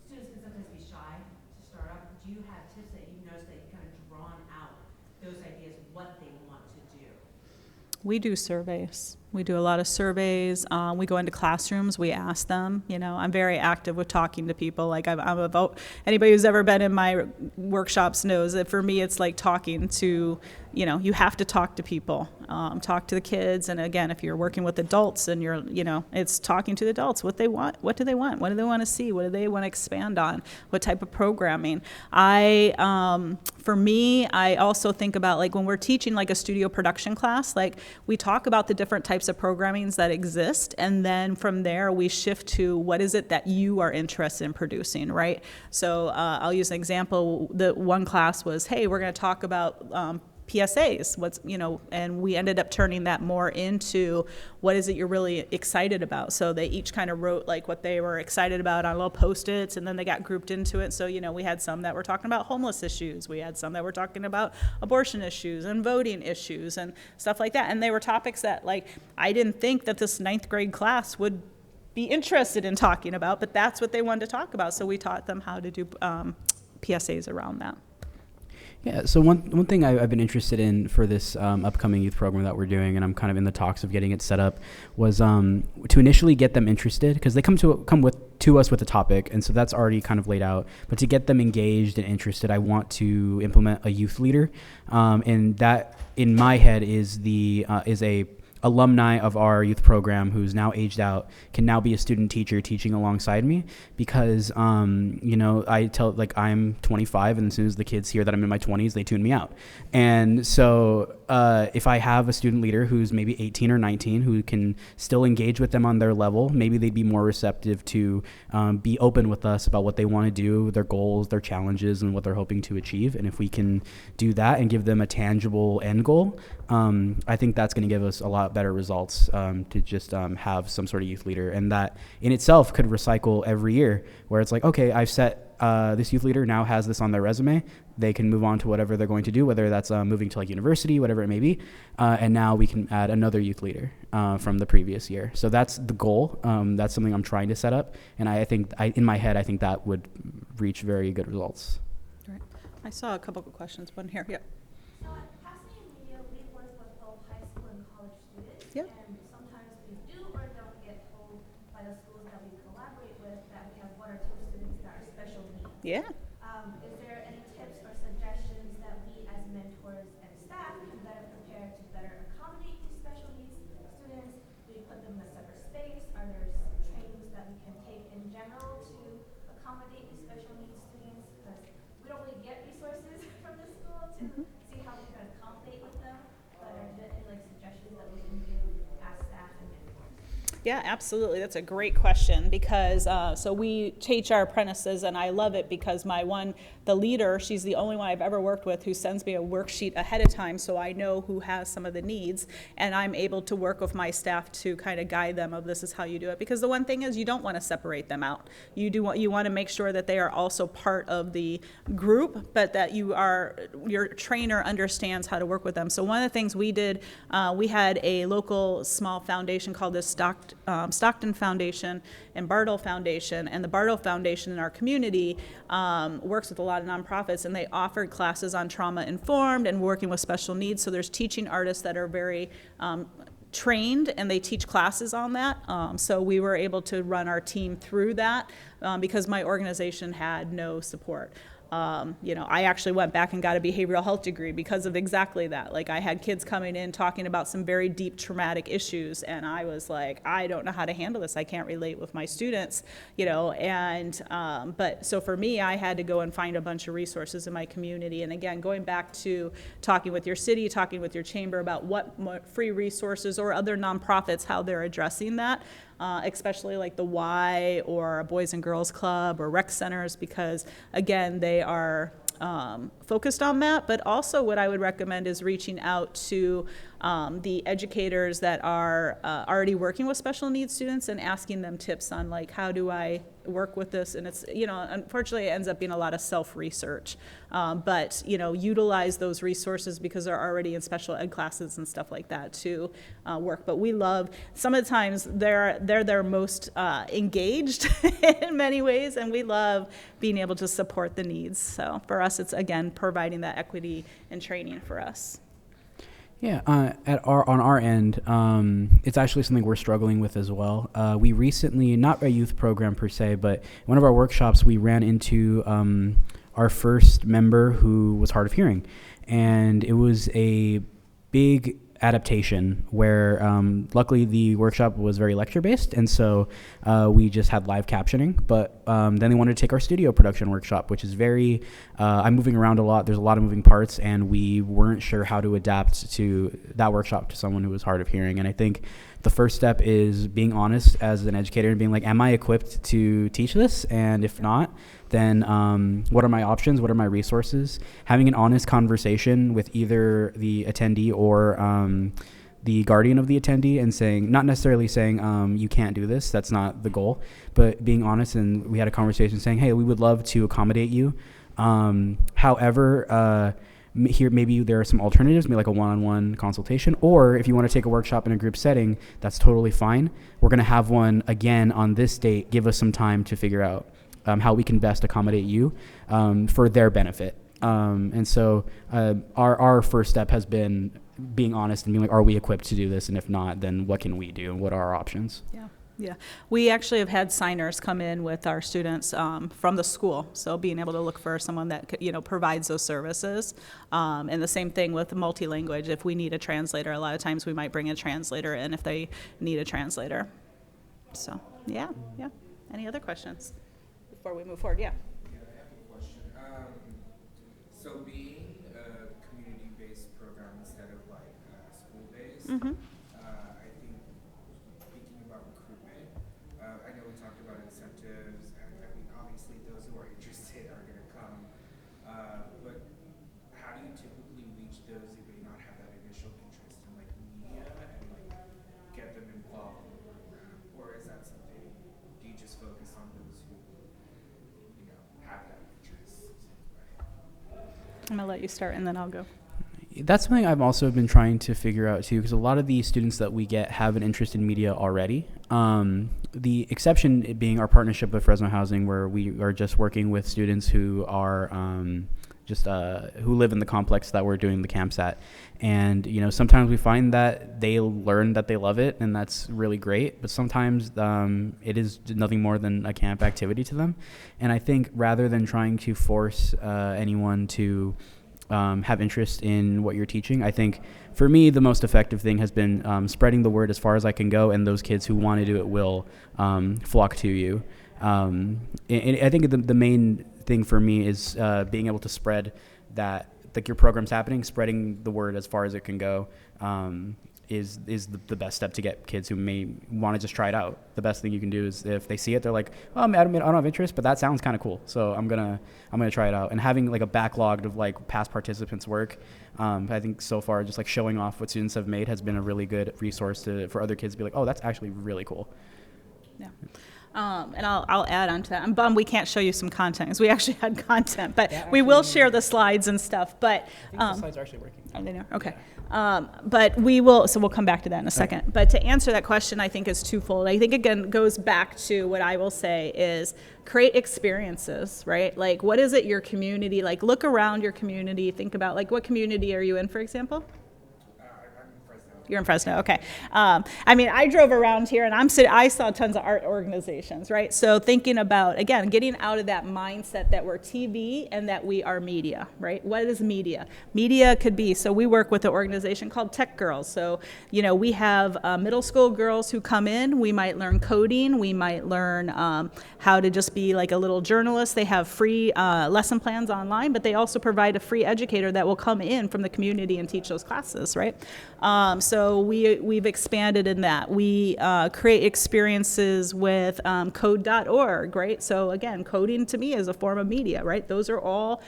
students can sometimes be shy to start off. Do you have tips that you've noticed that you've kind of drawn out those ideas, what they want to do? We do surveys. We do a lot of surveys. We go into classrooms. We ask them. I'm very active with talking to people. Like I'm about anybody who's ever been in my workshops knows that for me it's like talking to. You have to talk to people, talk to the kids. And again, if you're working with adults and it's talking to the adults, what they want, what do they want? What do they want to see? What do they want to expand on? What type of programming? For me, I also think about like when we're teaching like a studio production class, like we talk about the different types of programmings that exist. And then from there, we shift to what is it that you are interested in producing, right? So I'll use an example. The one class was, hey, we're going to talk about PSAs, and we ended up turning that more into what is it you're really excited about. So they each kind of wrote like what they were excited about on little Post-its, and then they got grouped into it. So, we had some that were talking about homeless issues. We had some that were talking about abortion issues and voting issues and stuff like that. And they were topics that like, I didn't think that this 9th grade class would be interested in talking about, but that's what they wanted to talk about. So we taught them how to do PSAs around that. Yeah, so one thing I've been interested in for this upcoming youth program that we're doing, and I'm kind of in the talks of getting it set up, was to initially get them interested, because they come to us with a topic, and so that's already kind of laid out. But to get them engaged and interested, I want to implement a youth leader, and that in my head is a alumni of our youth program who's now aged out can now be a student teacher teaching alongside me, because I tell, like, I'm 25, and as soon as the kids hear that I'm in my 20s, they tune me out. And so if I have a student leader who's maybe 18 or 19 who can still engage with them on their level, maybe they'd be more receptive to be open with us about what they want to do, their goals, their challenges, and what they're hoping to achieve. And if we can do that and give them a tangible end goal, I think that's going to give us a lot better results to just have some sort of youth leader. And that in itself could recycle every year, where it's like, okay, I've set this youth leader now has this on their resume. They can move on to whatever they're going to do, whether that's moving to like university, whatever it may be. And now we can add another youth leader from the previous year. So that's the goal. That's something I'm trying to set up. And I think in my head, I think that would reach very good results. All right. I saw a couple of questions. One here. Yep. So at Pasadena Media, we work with both high school and college students. Yep. And sometimes we do or don't get told by the schools that we collaborate with that we have 1 or 2 students that are special needs. Yeah. Is there any tips or suggestions that we as mentors and staff can better prepare to better accommodate these special needs students? Do we put them in a separate space? Are there trainings that we can take in general to accommodate these special needs students? Because we don't really get resources from the school to see how we can accommodate with them. But are there any suggestions that we can do as staff and mentors? Yeah, absolutely. That's a great question, because so we teach our apprentices, and I love it because the leader, she's the only one I've ever worked with who sends me a worksheet ahead of time so I know who has some of the needs, and I'm able to work with my staff to kind of guide them of this is how you do it. Because the one thing is you don't want to separate them out. You want to make sure that they are also part of the group, but that your trainer understands how to work with them. So one of the things we did, we had a local small foundation called the Stockton Foundation and Bartle Foundation, and the Bartle Foundation in our community works with a lot of nonprofits, and they offered classes on trauma informed and working with special needs. So there's teaching artists that are very trained, and they teach classes on that. So we were able to run our team through that because my organization had no support. I actually went back and got a behavioral health degree because of exactly that. Like, I had kids coming in talking about some very deep traumatic issues, and I was like, I don't know how to handle this. I can't relate with my students, but so for me, I had to go and find a bunch of resources in my community. And again, going back to talking with your city, talking with your chamber about what free resources or other nonprofits, how they're addressing that. Especially like the Y or a Boys and Girls Club or rec centers, because again, they are focused on that. But also what I would recommend is reaching out to the educators that are already working with special needs students and asking them tips on like, how do I work with this? And it's, unfortunately it ends up being a lot of self-research, but utilize those resources because they're already in special ed classes and stuff like that to work. But we love, some of the times they're their most engaged in many ways, and we love being able to support the needs. So for us, it's again providing that equity and training for us. Yeah, on our end, it's actually something we're struggling with as well. We recently, not a youth program per se, but one of our workshops, we ran into our first member who was hard of hearing, and it was a big adaptation where luckily the workshop was very lecture based, and so we just had live captioning, but then they wanted to take our studio production workshop, which is very I'm moving around a lot, there's a lot of moving parts, and we weren't sure how to adapt to that workshop to someone who was hard of hearing. And I think the first step is being honest as an educator and being like, am I equipped to teach this? And if not, then what are my options? What are my resources? Having an honest conversation with either the attendee or the guardian of the attendee, and saying, not necessarily saying you can't do this, that's not the goal, but being honest. And we had a conversation saying, hey, we would love to accommodate you. However, here maybe there are some alternatives, maybe like a one-on-one consultation, or if you want to take a workshop in a group setting, that's totally fine. We're going to have one again on this date. Give us some time to figure out how we can best accommodate you for their benefit. And so our first step has been being honest and being like, are we equipped to do this? And if not, then what can we do? And what are our options? Yeah. Yeah, we actually have had signers come in with our students from the school, so being able to look for someone that provides those services. And the same thing with multi-language. If we need a translator, a lot of times we might bring a translator in if they need a translator. So yeah. Any other questions before we move forward? Yeah. Yeah, I have a question. So being a community-based program instead of like school-based. Mm-hmm. I think thinking about recruitment, I know we talked about incentives, and I mean, obviously those who are interested are going to come, but how do you typically reach those who may not have that initial interest in like media and like get them involved in the program? Or is that something, do you just focus on those who, have that interest? Right? I'm gonna let you start and then I'll go. That's something I've also been trying to figure out too, because a lot of the students that we get have an interest in media already. The exception being our partnership with Fresno Housing, where we are just working with students who are who live in the complex that we're doing the camps at. And sometimes we find that they learn that they love it, and that's really great. But sometimes it is nothing more than a camp activity to them. And I think rather than trying to force anyone to have interest in what you're teaching, I think for me the most effective thing has been spreading the word as far as I can go, and those kids who want to do it will flock to you. And I think the main thing for me is being able to spread that like your program's happening, spreading the word as far as it can go is the best step to get kids who may want to just try it out. The best thing you can do is if they see it, they're like, oh, I don't have interest, but that sounds kind of cool, so I'm gonna try it out. And having like a backlog of like past participants' work, I think so far just like showing off what students have made has been a really good resource for other kids to be like, oh, that's actually really cool. Yeah. And I'll add on to that. I'm bummed we can't show you some content, because we actually had content, but we will share the slides and stuff. But I think the slides are actually working. Are they now? Okay. But we will, so we'll come back to that in a second. Okay. But to answer that question, I think is twofold. I think, again, goes back to what I will say is create experiences, right? Like, what is it your community, like, look around your community, think about, like, what community are you in, for example? You're in Fresno, okay. I mean, I drove around here and I saw tons of art organizations, right? So thinking about, again, getting out of that mindset that we're TV and that we are media, right? What is media? Media could be, so we work with an organization called Tech Girls. So, we have middle school girls who come in. We might learn coding. We might learn how to just be like a little journalist. They have free lesson plans online, but they also provide a free educator that will come in from the community and teach those classes, right? So we've expanded in that. We create experiences with code.org, right? So again, coding to me is a form of media, right? Those are all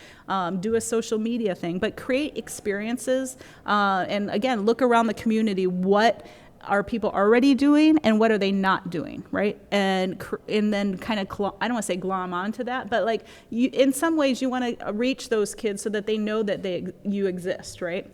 do a social media thing, but create experiences. And again, look around the community. What are people already doing and what are they not doing, right? And then kind of, I don't want to say glom onto that, but like in some ways you want to reach those kids so that they know that you exist, right?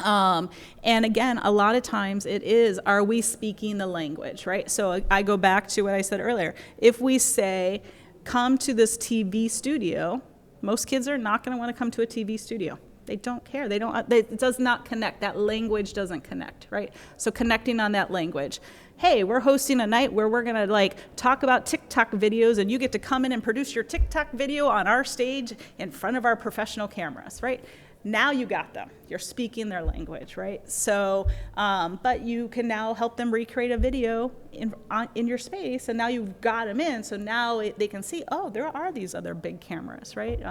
And again, a lot of times it is, are we speaking the language, right? So I go back to what I said earlier. If we say, come to this TV studio, most kids are not going to want to come to a TV studio. They don't care. It does not connect. That language doesn't connect, right? So connecting on that language. Hey, we're hosting a night where we're gonna like talk about TikTok videos, and you get to come in and produce your TikTok video on our stage in front of our professional cameras, right? Now you got them. You're speaking their language, right? So, but you can now help them recreate a video in your space, and now you've got them in, so now they can see, oh, there are these other big cameras, right?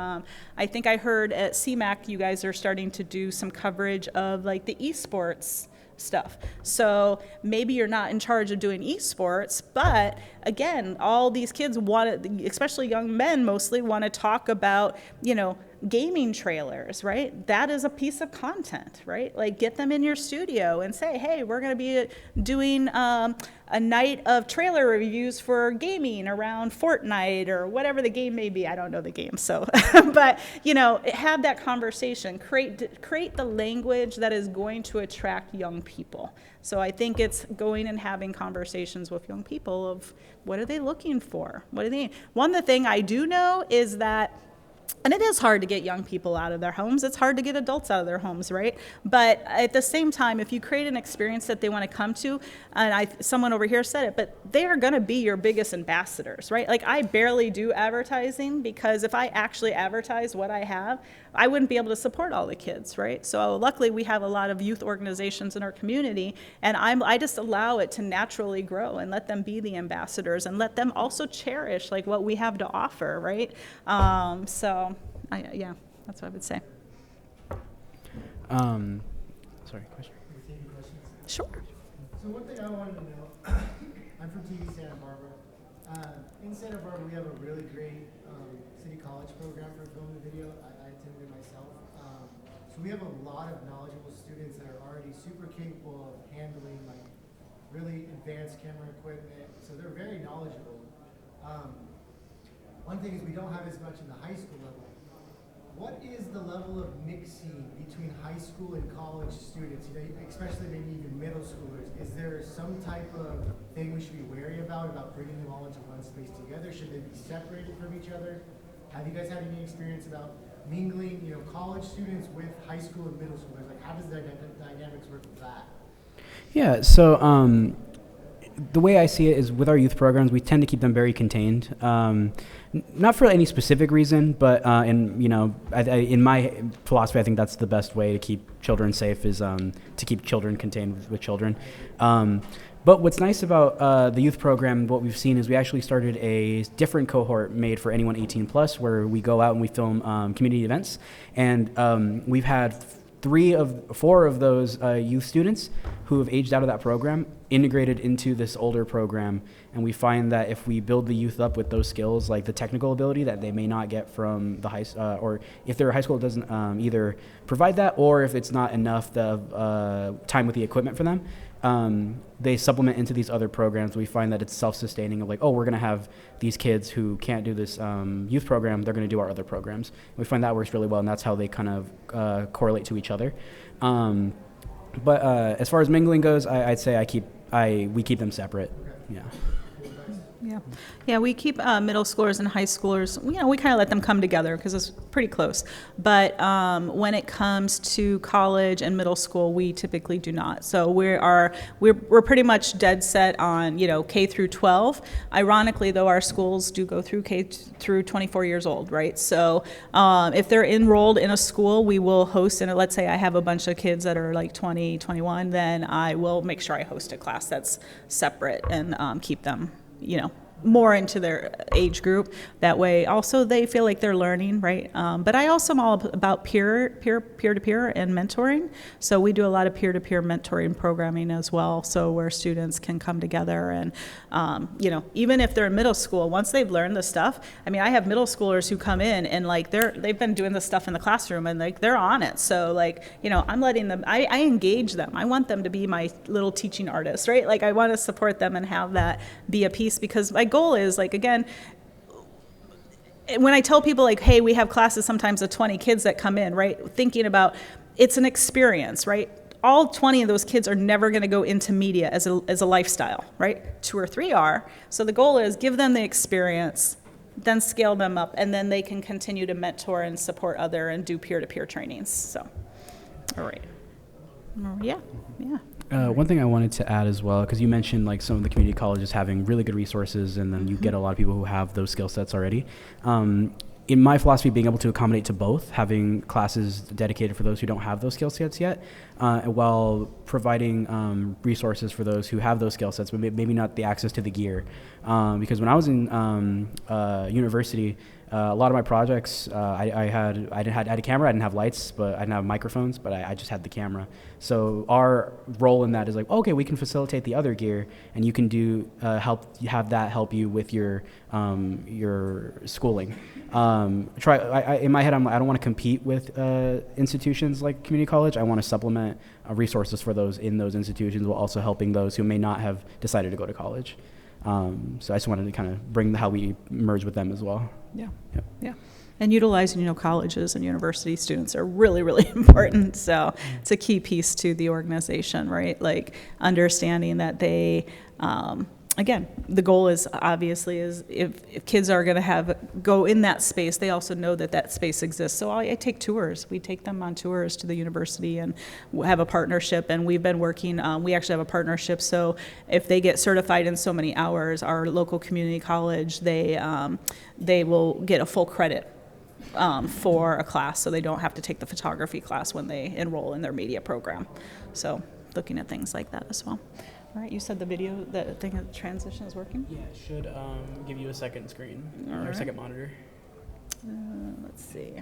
I think I heard at CMAC you guys are starting to do some coverage of like the esports stuff. So maybe you're not in charge of doing esports, but again, all these kids want to, especially young men mostly, want to talk about, gaming trailers, right? That is a piece of content, right? Like get them in your studio and say, hey, we're going to be doing a night of trailer reviews for gaming around Fortnite or whatever the game may be. I don't know the game, so, but have that conversation, create the language that is going to attract young people. So I think it's going and having conversations with young people of what are they looking for? What do they, one of the things I do know is that, and it is hard to get young people out of their homes. It's hard to get adults out of their homes, right? But at the same time, if you create an experience that they want to come to, and someone over here said it, but they are going to be your biggest ambassadors, right? Like I barely do advertising because if I actually advertise what I have, I wouldn't be able to support all the kids, right? So luckily we have a lot of youth organizations in our community, and I just allow it to naturally grow and let them be the ambassadors and let them also cherish like what we have to offer, right? Yeah, that's what I would say. Sorry, question? Sure. So one thing I wanted to know, I'm from TV Santa Barbara. In Santa Barbara, we have a really great city college program for film and video. I attended it myself. So we have a lot of knowledgeable students that are already super capable of handling like really advanced camera equipment. So they're very knowledgeable. One thing is we don't have as much in the high school level. What is the level of mixing between high school and college students, especially maybe even middle schoolers? Is there some type of thing we should be wary about bringing them all into one space together? Should they be separated from each other? Have you guys had any experience about mingling, college students with high school and middle schoolers? Like, how does the dynamics work with that? Yeah, so the way I see it is with our youth programs, we tend to keep them very contained. Not for any specific reason, but in my philosophy, I think that's the best way to keep children safe is to keep children contained with children. But what's nice about the youth program, what we've seen is we actually started a different cohort made for anyone 18 plus, where we go out and we film community events, and we've had 4 of those youth students who have aged out of that program integrated into this older program, and we find that if we build the youth up with those skills, like the technical ability that they may not get from the or if their high school doesn't either provide that, or if it's not enough the time with the equipment for them, they supplement into these other programs. We find that it's self-sustaining of like, oh, we're going to have these kids who can't do this youth program, they're going to do our other programs. We find that works really well, and that's how they kind of correlate to each other. But as far as mingling goes, I'd say we keep them separate. Yeah. Yeah, we keep middle schoolers and high schoolers, we kind of let them come together because it's pretty close. But when it comes to college and middle school, we typically do not. So we're pretty much dead set on, K through 12. Ironically, though, our schools do go through K through 24 years old, right? So if they're enrolled in a school, we will host, and let's say I have a bunch of kids that are like 20, 21, then I will make sure I host a class that's separate and keep them more into their age group. That way also they feel like they're learning, right? But I also am all about peer-to-peer and mentoring. So we do a lot of peer-to-peer mentoring programming as well. So where students can come together and, even if they're in middle school, once they've learned the stuff, I have middle schoolers who come in and like they've been doing this stuff in the classroom and like they're on it. So like, I'm letting them, I engage them. I want them to be my little teaching artists, right? Like I want to support them and have that be a piece, because my goal is like, again, when I tell people like, hey, we have classes sometimes of 20 kids that come in, right? Thinking about it's an experience, right? All 20 of those kids are never going to go into media as a lifestyle, right? 2 or 3 are. So the goal is give them the experience, then scale them up, and then they can continue to mentor and support other and do peer-to-peer trainings. So, all right. Yeah. One thing I wanted to add as well, because you mentioned like some of the community colleges having really good resources, and then you get a lot of people who have those skill sets already. In my philosophy, being able to accommodate to both, having classes dedicated for those who don't have those skill sets yet, while providing resources for those who have those skill sets, but maybe not the access to the gear. Because when I was in university, a lot of my projects, I had a camera. I didn't have lights, but I didn't have microphones, but I just had the camera. So our role in that is like, okay, we can facilitate the other gear, and you can do have that help you with your schooling. In my head, I don't want to compete with institutions like community college. I want to supplement resources for those in those institutions, while also helping those who may not have decided to go to college. So I just wanted to kind of bring how we merge with them as well. Yeah. And utilizing, colleges and university students are really, really important. So it's a key piece to the organization, right? Like understanding that they, again, the goal is obviously is if kids are going to go in that space, they also know that space exists. So I take tours. We take them on tours to the university and have a partnership. And we've been working, we actually have a partnership. So if they get certified in so many hours, our local community college, they will get a full credit for a class, so they don't have to take the photography class when they enroll in their media program. So looking at things like that as well. All right, you said the video, the thing of transition is working? Yeah, it should give you a second screen, or a second monitor. Let's see.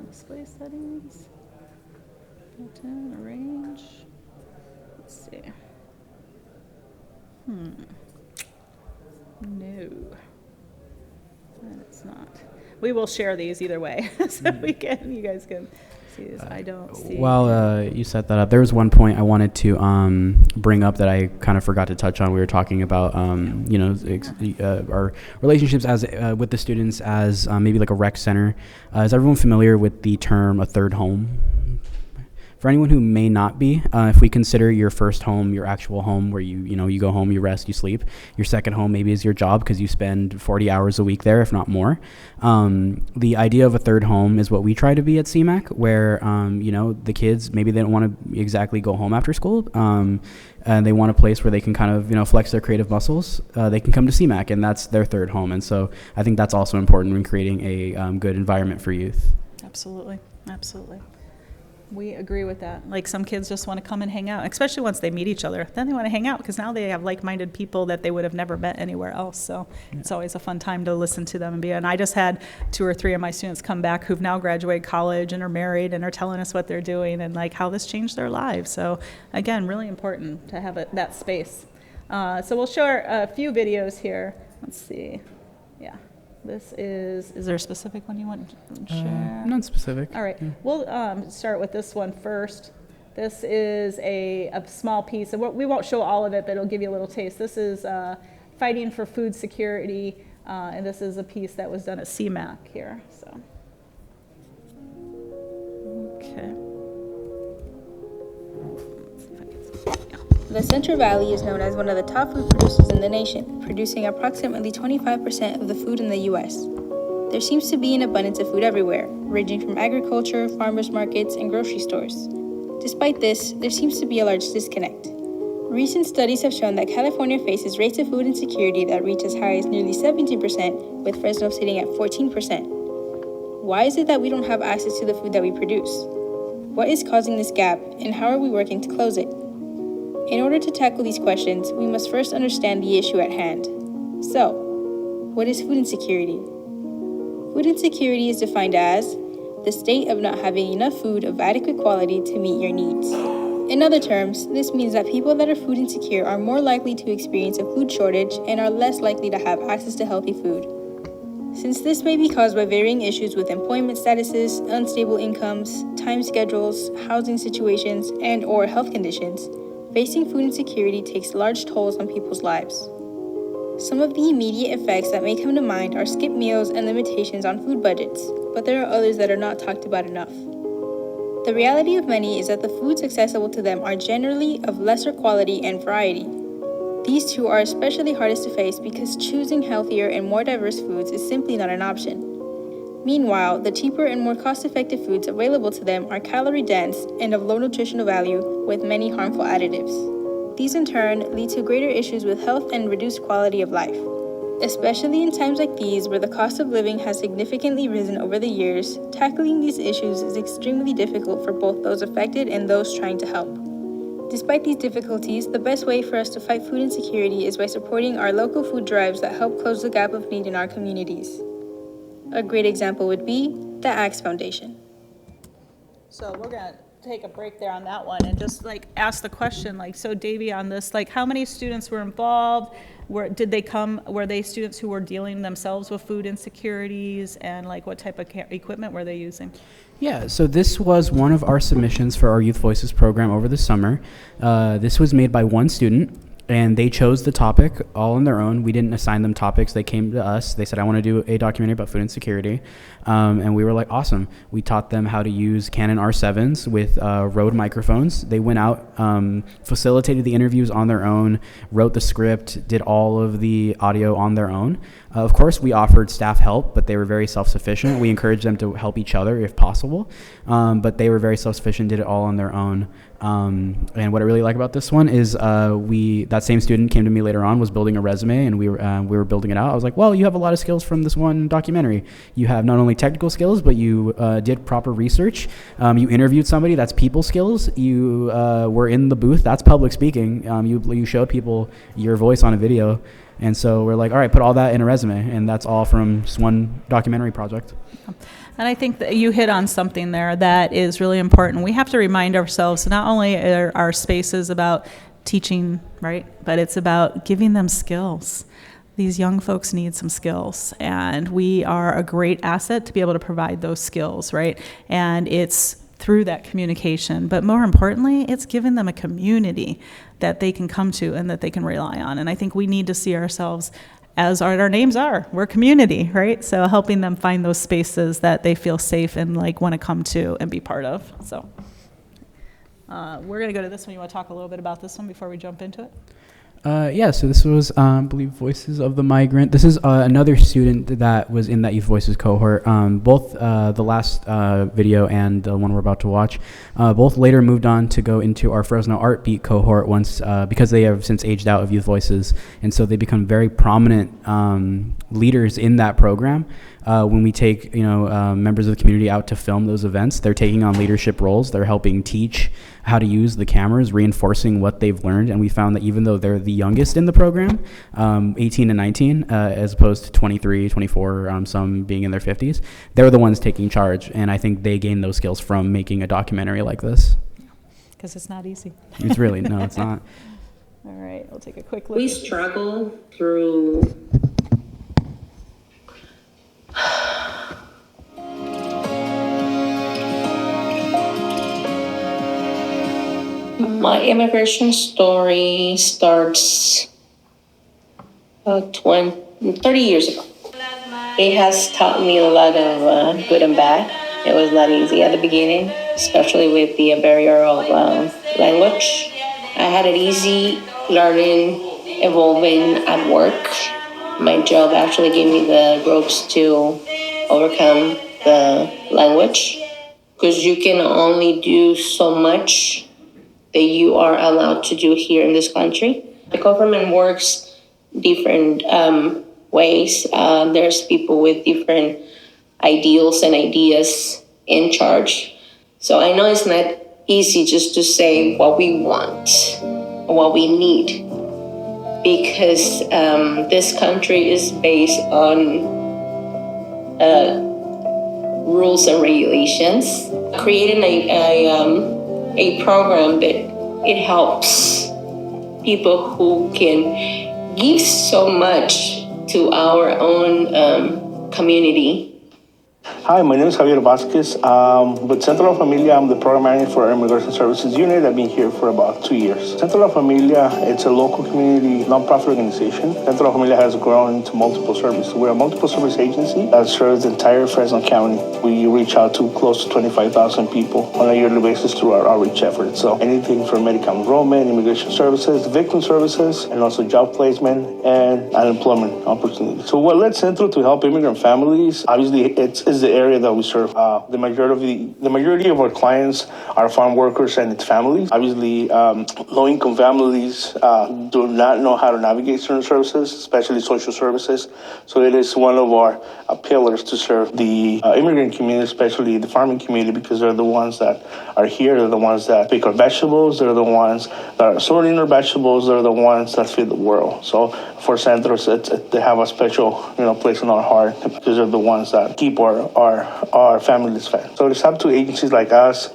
Display settings. Built-in, arrange. Let's see. No. And it's not. We will share these either way, so you guys can see this. I don't see. While you set that up, there was one point I wanted to bring up that I kind of forgot to touch on. We were talking about, our relationships as with the students as maybe like a rec center. Is everyone familiar with the term a third home? For anyone who may not be, if we consider your first home, your actual home where you go home, you rest, you sleep. Your second home maybe is your job because you spend 40 hours a week there, if not more. The idea of a third home is what we try to be at CMAC, where the kids, maybe they don't want to exactly go home after school, and they want a place where they can kind of flex their creative muscles. They can come to CMAC, and that's their third home. And so I think that's also important when creating a good environment for youth. Absolutely. We agree with that. Like some kids just want to come and hang out, especially once they meet each other. Then they want to hang out because now they have like-minded people that they would have never met anywhere else. So It's always a fun time to listen to them and be. And I just had 2 or 3 of my students come back who've now graduated college and are married and are telling us what they're doing and like how this changed their lives. So again, really important to have that space. So we'll show a few videos here. Let's see. Yeah. This is there a specific one you want to share? Not specific. All right. We'll start with this one first. This is a small piece. And we won't show all of it, but it'll give you a little taste. This is fighting for food security, and this is a piece that was done at CMAC here. So, okay. The Central Valley is known as one of the top food producers in the nation, producing approximately 25% of the food in the U.S. There seems to be an abundance of food everywhere, ranging from agriculture, farmers markets, and grocery stores. Despite this, there seems to be a large disconnect. Recent studies have shown that California faces rates of food insecurity that reach as high as nearly 17%, with Fresno sitting at 14%. Why is it that we don't have access to the food that we produce? What is causing this gap, and how are we working to close it? In order to tackle these questions, we must first understand the issue at hand. So, what is food insecurity? Food insecurity is defined as the state of not having enough food of adequate quality to meet your needs. In other terms, this means that people that are food insecure are more likely to experience a food shortage and are less likely to have access to healthy food. Since this may be caused by varying issues with employment statuses, unstable incomes, time schedules, housing situations, and/or health conditions, facing food insecurity takes large tolls on people's lives. Some of the immediate effects that may come to mind are skipped meals and limitations on food budgets, but there are others that are not talked about enough. The reality of many is that the foods accessible to them are generally of lesser quality and variety. These two are especially hardest to face because choosing healthier and more diverse foods is simply not an option. Meanwhile, the cheaper and more cost-effective foods available to them are calorie-dense and of low nutritional value with many harmful additives. These in turn lead to greater issues with health and reduced quality of life. Especially in times like these where the cost of living has significantly risen over the years, tackling these issues is extremely difficult for both those affected and those trying to help. Despite these difficulties, the best way for us to fight food insecurity is by supporting our local food drives that help close the gap of need in our communities. A great example would be the ACE Foundation. So we're gonna take a break there on that one and just like ask the question, like, so Davey, on this, like, how many students were involved? Were they students who were dealing themselves with food insecurities, and like what type of equipment were they using? Yeah, so this was one of our submissions for our Youth Voices program over the summer. This was made by one student, and they chose the topic all on their own. We didn't assign them topics. They came to us. They said, I want to do a documentary about food insecurity. And we were like, awesome. We taught them how to use Canon R7s with Rode microphones. They went out, facilitated the interviews on their own, wrote the script, did all of the audio on their own. Of course, we offered staff help, but they were very self-sufficient. We encouraged them to help each other if possible, but they were very self-sufficient, did it all on their own. And what I really like about this one is that same student came to me later on, was building a resume, and we were building it out. I was like, well, you have a lot of skills from this one documentary. You have not only technical skills, but you did proper research. You interviewed somebody, that's people skills. You were in the booth, that's public speaking. You showed people your voice on a video. And so we're like, all right, put all that in a resume. And that's all from just one documentary project. And I think that you hit on something there that is really important. We have to remind ourselves not only are our spaces about teaching, right, but it's about giving them skills. These young folks need some skills, and we are a great asset to be able to provide those skills, right? And it's through that communication, but more importantly, it's giving them a community that they can come to and that they can rely on. And I think we need to see ourselves as our names are. We're community, right? So helping them find those spaces that they feel safe and like want to come to and be part of. So we're going to go to this one. You want to talk a little bit about this one before we jump into it? Yeah, so this was, I believe, Voices of the Migrant. This is another student that was in that Youth Voices cohort. Both the last video and the one we're about to watch, both later moved on to go into our Fresno Art Beat cohort once, because they have since aged out of Youth Voices. And so they become very prominent leaders in that program. When we take members of the community out to film those events, they're taking on leadership roles. They're helping teach how to use the cameras, reinforcing what they've learned. And we found that even though they're the youngest in the program, 18 and 19, as opposed to 23, 24, some being in their 50s, they're the ones taking charge. And I think they gain those skills from making a documentary like this. Because it's not easy. It's really, no, it's not. All right, we'll take a quick look. We struggle through my immigration story starts 30 years ago. It has taught me a lot of good and bad. It was not easy at the beginning, especially with the barrier of language. I had it easy learning, evolving at work. My job actually gave me the ropes to overcome the language, because you can only do so much that you are allowed to do here in this country. The government works different ways. There's people with different ideals and ideas in charge. So I know it's not easy just to say what we want, what we need, because this country is based on rules and regulations. Creating a program that it helps people who can give so much to our own community. Hi, my name is Javier Vasquez. With Centro La Familia, I'm the program manager for our Immigration Services Unit. I've been here for about 2 years. Centro La Familia, it's a local community nonprofit organization. Centro La Familia has grown into multiple services. We're a multiple service agency that serves the entire Fresno County. We reach out to close to 25,000 people on a yearly basis through our outreach efforts. So anything from medical enrollment, immigration services, victim services, and also job placement and unemployment opportunities. So what led Centro to help immigrant families? Obviously, it's the area that we serve. The majority of our clients are farm workers and its families. Obviously, low-income families do not know how to navigate certain services, especially social services. So it is one of our pillars to serve the immigrant community, especially the farming community, because they're the ones that are here. They're the ones that pick our vegetables. They're the ones that are sorting our vegetables. They're the ones that feed the world. So for Centros, they have a special place in our heart because they're the ones that keep our families fed. So it's up to agencies like us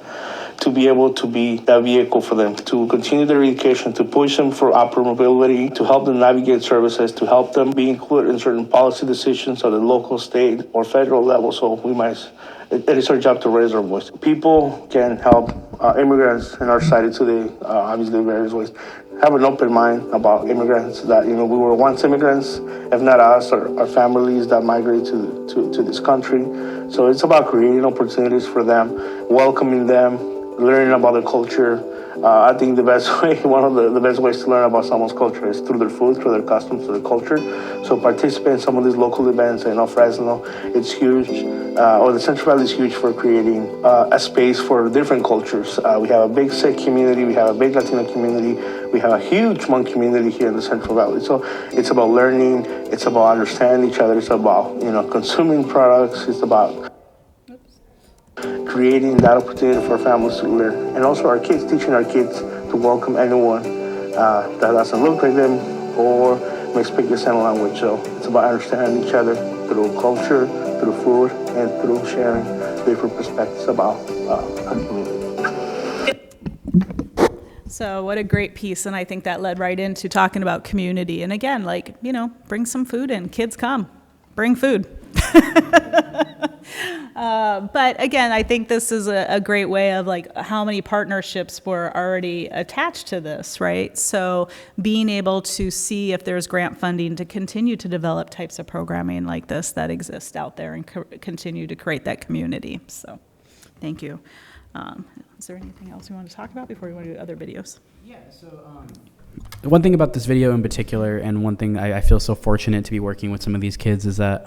to be able to be that vehicle for them, to continue their education, to push them for upward mobility, to help them navigate services, to help them be included in certain policy decisions at the local, state, or federal level. So it is our job to raise our voice. People can help immigrants in our society today, obviously in various ways. Have an open mind about immigrants, that we were once immigrants, if not us, or our families that migrate to this country. So it's about creating opportunities for them, welcoming them, learning about their culture. I think one of the best ways to learn about someone's culture is through their food, through their customs, through their culture. So participate in some of these local events. I know Fresno, it's huge, or the Central Valley is huge for creating a space for different cultures. We have a big Sikh community, we have a big Latino community, we have a huge Hmong community here in the Central Valley. So it's about learning, it's about understanding each other, it's about consuming products, it's about creating that opportunity for families to learn. And also our kids, teaching our kids to welcome anyone that doesn't look like them or may speak the same language. So it's about understanding each other through culture, through food, and through sharing different perspectives about our community. So what a great piece, and I think that led right into talking about community. And again, bring some food in. Kids come. Bring food. But again, I think this is a great way of how many partnerships were already attached to this, right? So being able to see if there's grant funding to continue to develop types of programming like this that exist out there and continue to create that community. So thank you. Is there anything else you want to talk about before we want to do other videos? Yeah, so one thing about this video in particular, and one thing I feel so fortunate to be working with some of these kids, is that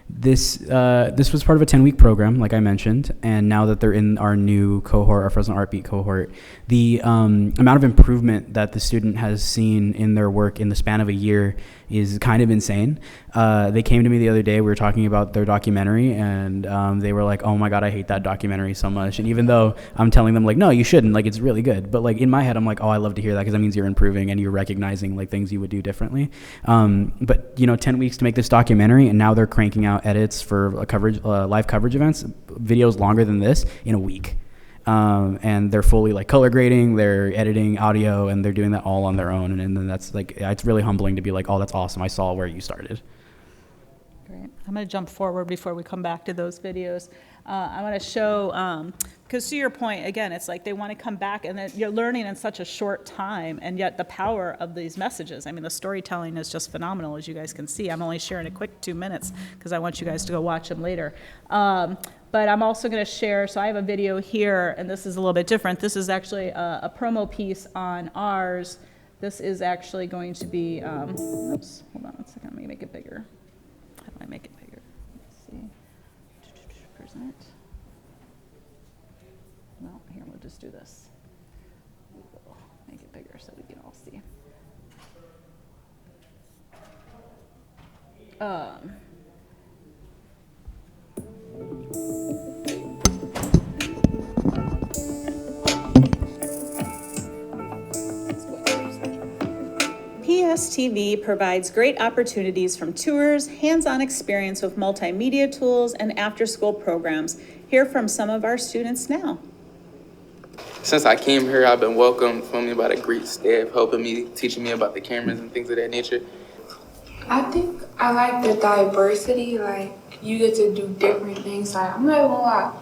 this was part of a 10-week program, like I mentioned, and now that they're in our new cohort, our Fresno Art Beat cohort, the amount of improvement that the student has seen in their work in the span of a year is kind of insane. They came to me the other day, we were talking about their documentary, and they were like, oh my God, I hate that documentary so much. And even though I'm telling them no, you shouldn't, it's really good. But in my head, I'm like, oh, I love to hear that because that means you're improving and you're recognizing things you would do differently. But 10 weeks to make this documentary, and now they're cranking out edits for live coverage events, videos longer than this in a week. And they're fully color grading, they're editing audio, and they're doing that all on their own. And then that's it's really humbling to be oh, that's awesome. I saw where you started. Great. I'm going to jump forward before we come back to those videos. I want to show, because to your point, again, it's they want to come back, and then you're learning in such a short time, and yet the power of these messages. I mean, the storytelling is just phenomenal, as you guys can see. I'm only sharing a quick 2 minutes because I want you guys to go watch them later. But I'm also going to share, so I have a video here, and this is a little bit different. This is actually a promo piece on ours. This is actually going to be, oops, hold on 1 second, let me make it bigger. How do I make it bigger? Let's see. Present. Well, here, we'll just do this. We'll make it bigger so we can all see. PSTV provides great opportunities from tours, hands-on experience with multimedia tools, and after-school programs. Hear from some of our students now. Since I came here, I've been welcomed by a great staff, helping me, teaching me about the cameras and things of that nature. I think I like the diversity. Like you get to do different things. Like I'm not gonna lie,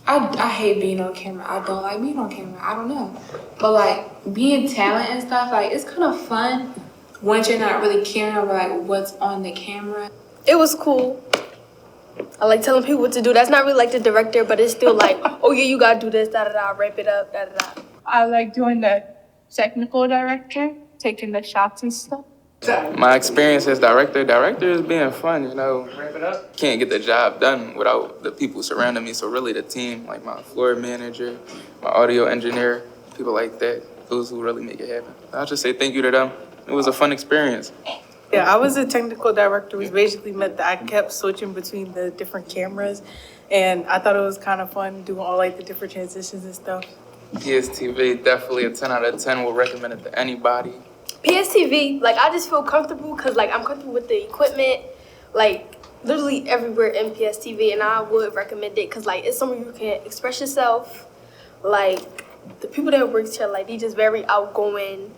I hate being on camera. I don't like being on camera. I don't know, but like being talent and stuff, like it's kind of fun once you're not really caring about like what's on the camera. It was cool. I like telling people what to do. That's not really like the director, but it's still like, oh yeah, you gotta do this, da da da, ramp it up, da da da. I like doing the technical director, taking the shots and stuff. My experience as director is being fun, you know. Can't get the job done without the people surrounding me. So really the team, like my floor manager, my audio engineer, people like that, those who really make it happen. I'll just say thank you to them. It was a fun experience. Yeah, I was a technical director, which basically meant that I kept switching between the different cameras. And I thought it was kind of fun doing all like the different transitions and stuff. PSTV, definitely a 10 out of 10. Will recommend it to anybody. PSTV, like I just feel comfortable because like I'm comfortable with the equipment, like literally everywhere in PSTV, and I would recommend it because like it's somewhere you can express yourself. Like the people that work here, like they just very outgoing,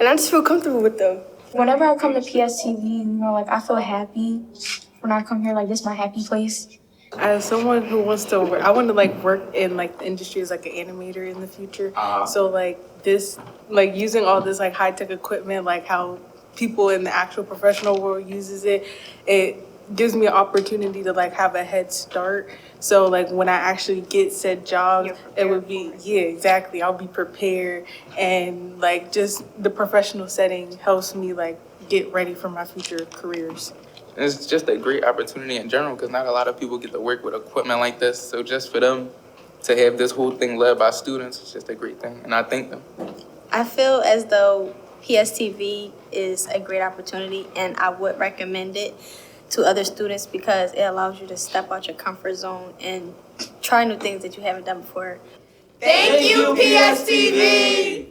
and I just feel comfortable with them. Whenever I come to PSTV, you know, like I feel happy when I come here. Like this is my happy place. As someone who wants to work, I want to like work in like the industry as like an animator in the future. So like this, like using all this like high tech equipment, like how people in the actual professional world uses it, it gives me an opportunity to like have a head start. So like when I actually get said job, it would be, yeah, exactly. I'll be prepared, and like just the professional setting helps me like get ready for my future careers. It's just a great opportunity in general because not a lot of people get to work with equipment like this. So just for them to have this whole thing led by students, it's just a great thing. And I thank them. I feel as though PSTV is a great opportunity, and I would recommend it to other students because it allows you to step out your comfort zone and try new things that you haven't done before. Thank you, PSTV!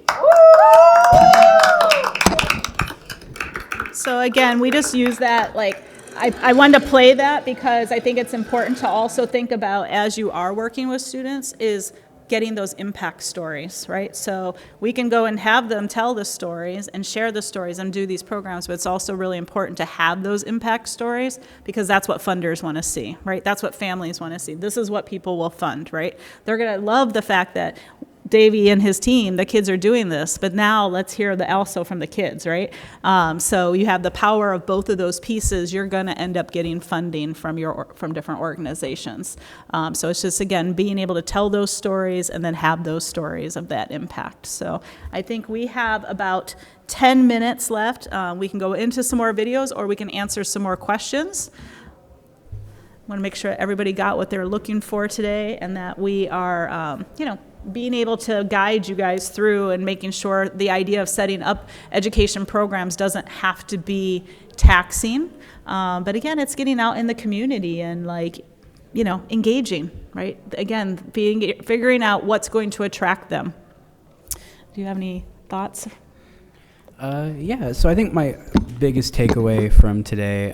So again, we just use that, like, I wanted to play that because I think it's important to also think about as you are working with students is getting those impact stories, right? So we can go and have them tell the stories and share the stories and do these programs, but it's also really important to have those impact stories because that's what funders want to see, right? That's what families want to see. This is what people will fund, right? They're going to love the fact that Davey and his team, the kids are doing this, but now let's hear the also from the kids, right? So you have the power of both of those pieces. You're going to end up getting funding from different organizations. So it's just, again, being able to tell those stories and then have those stories of that impact. So I think we have about 10 minutes left. We can go into some more videos or we can answer some more questions. I want to make sure everybody got what they're looking for today and that we are, being able to guide you guys through and making sure the idea of setting up education programs doesn't have to be taxing. But again, it's getting out in the community and engaging, right? Again, figuring out what's going to attract them. Do you have any thoughts? Yeah, so I think my biggest takeaway from today,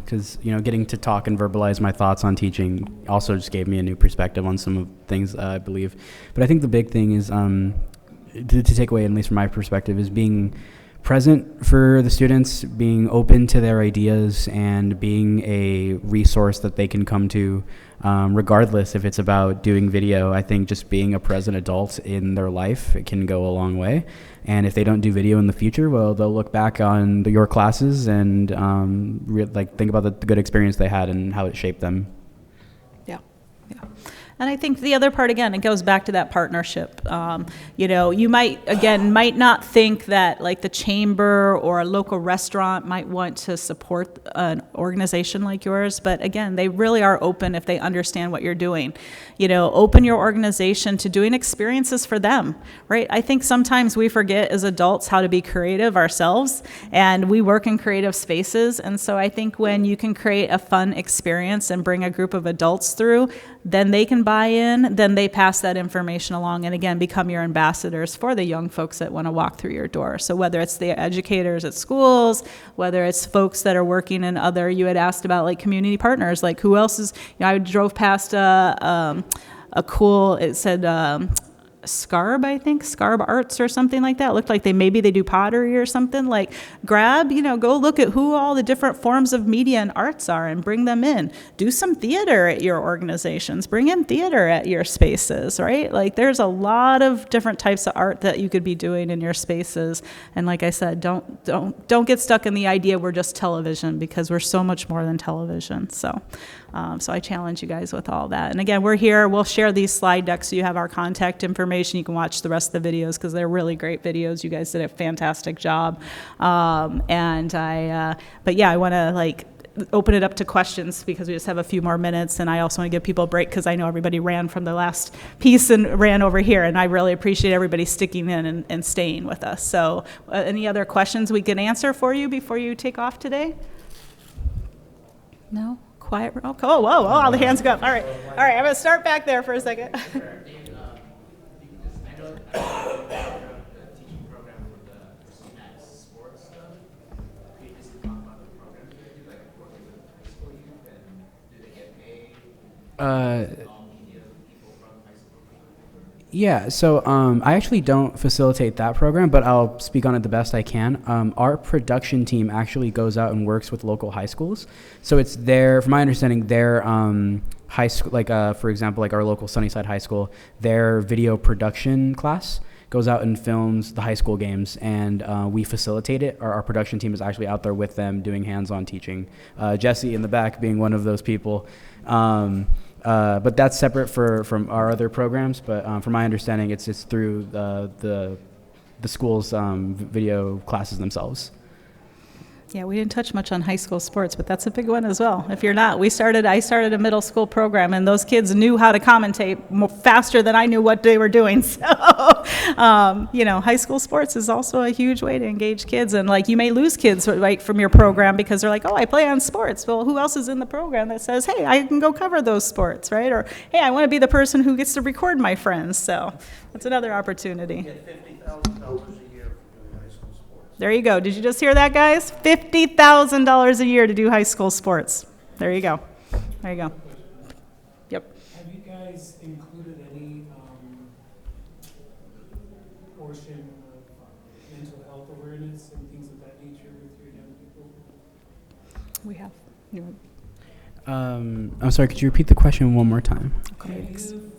because getting to talk and verbalize my thoughts on teaching also just gave me a new perspective on some of the things I believe. But I think the big thing is to take away, at least from my perspective, is being present for the students, being open to their ideas, and being a resource that they can come to, regardless if it's about doing video. I think just being a present adult in their life, it can go a long way. And if they don't do video in the future, well, they'll look back on your classes and think about the good experience they had and how it shaped them. Yeah. And I think the other part, again, it goes back to that partnership. You might not think that like the chamber or a local restaurant might want to support an organization like yours, but again, they really are open if they understand what you're doing. Open your organization to doing experiences for them, right? I think sometimes we forget as adults how to be creative ourselves, and we work in creative spaces, and so I think when you can create a fun experience and bring a group of adults through, then they can buy in, then they pass that information along and again become your ambassadors for the young folks that want to walk through your door. So whether it's the educators at schools, whether it's folks that are working in other, you had asked about like community partners, like who else is, I drove past a cool, it said Scarb, I think, Scarb Arts or something like that. It looked like maybe they do pottery or something. Like, go look at who all the different forms of media and arts are and bring them in. Do some theater at your organizations. Bring in theater at your spaces, right? Like, there's a lot of different types of art that you could be doing in your spaces. And like I said, don't get stuck in the idea we're just television, because we're so much more than television. So I challenge you guys with all that. And again, we're here. We'll share these slide decks so you have our contact information. You can watch the rest of the videos because they're really great videos. You guys did a fantastic job. But yeah, I want to open it up to questions because we just have a few more minutes, and I also want to give people a break because I know everybody ran from the last piece and ran over here, and I really appreciate everybody sticking in and staying with us. So any other questions we can answer for you before you take off today? No? Quiet. Oh, whoa, all the hands go up. All right, I'm going to start back there for a second. Yeah, so I actually don't facilitate that program, but I'll speak on it the best I can. Our production team actually goes out and works with local high schools. So it's from my understanding, their high school, for example, our local Sunnyside High School, their video production class goes out and films the high school games, and we facilitate it. Our production team is actually out there with them doing hands-on teaching. Jesse in the back being one of those people. But that's separate from our other programs. But from my understanding, it's through the school's video classes themselves. Yeah, we didn't touch much on high school sports, but that's a big one as well. If you're not, I started a middle school program, and those kids knew how to commentate faster than I knew what they were doing. So, high school sports is also a huge way to engage kids. And you may lose kids from your program because they're like, oh, I play on sports. Well, who else is in the program that says, hey, I can go cover those sports, right? Or, hey, I want to be the person who gets to record my friends. So that's another opportunity. There you go. Did you just hear that, guys? $50,000 a year to do high school sports. There you go. Yep. Have you guys included any portion of mental health awareness and things of that nature with your young people? We have. I'm sorry, could you repeat the question one more time? Have you,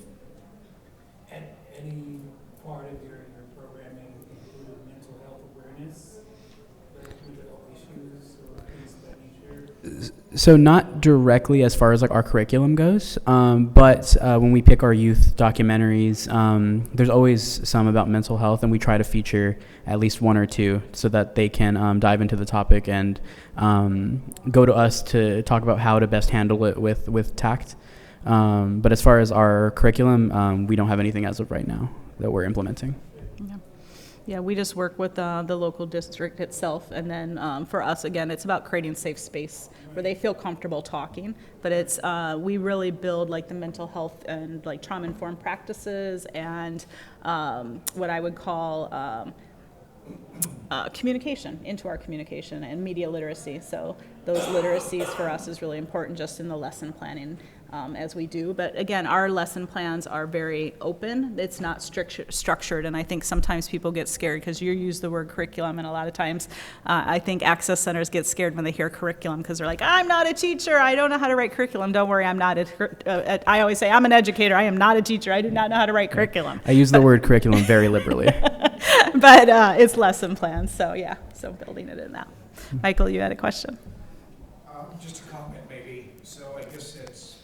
at any part of your programming, included mental health awareness, like mental health issues or things of that nature? So not directly as far as our curriculum goes, but when we pick our youth documentaries, there's always some about mental health, and we try to feature at least one or two so that they can dive into the topic and go to us to talk about how to best handle it with tact. But as far as our curriculum, we don't have anything as of right now that we're implementing. Yeah, we just work with the local district itself, and then for us, again, it's about creating safe space where they feel comfortable talking. But it's we really build the mental health and trauma-informed practices and what I would call communication into our communication and media literacy. So those literacies for us is really important just in the lesson planning as we do. But again, our lesson plans are very open. It's not structured, and I think sometimes people get scared because you use the word curriculum, and a lot of times I think access centers get scared when they hear curriculum because they're like, I'm not a teacher, I don't know how to write curriculum. Don't worry, I'm not I always say I'm an educator, I am not a teacher, I do not know how to write curriculum. I use the word curriculum very liberally. But it's lesson plans, so yeah, so building it in that. Michael, you had a question? Just a comment maybe. So I guess it's,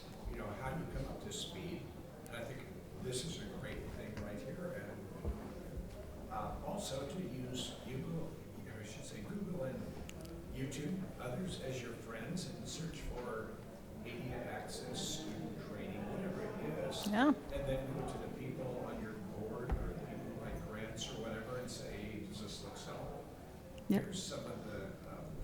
how do you come up to speed? And I think this is a great thing right here. And also to use Google, I should say Google and YouTube, others as your friends, and search for media access, student training, whatever it is. Yeah. And then go to the people on your board or the people who write grants or whatever and say, does this look so? Yep. Here's some of the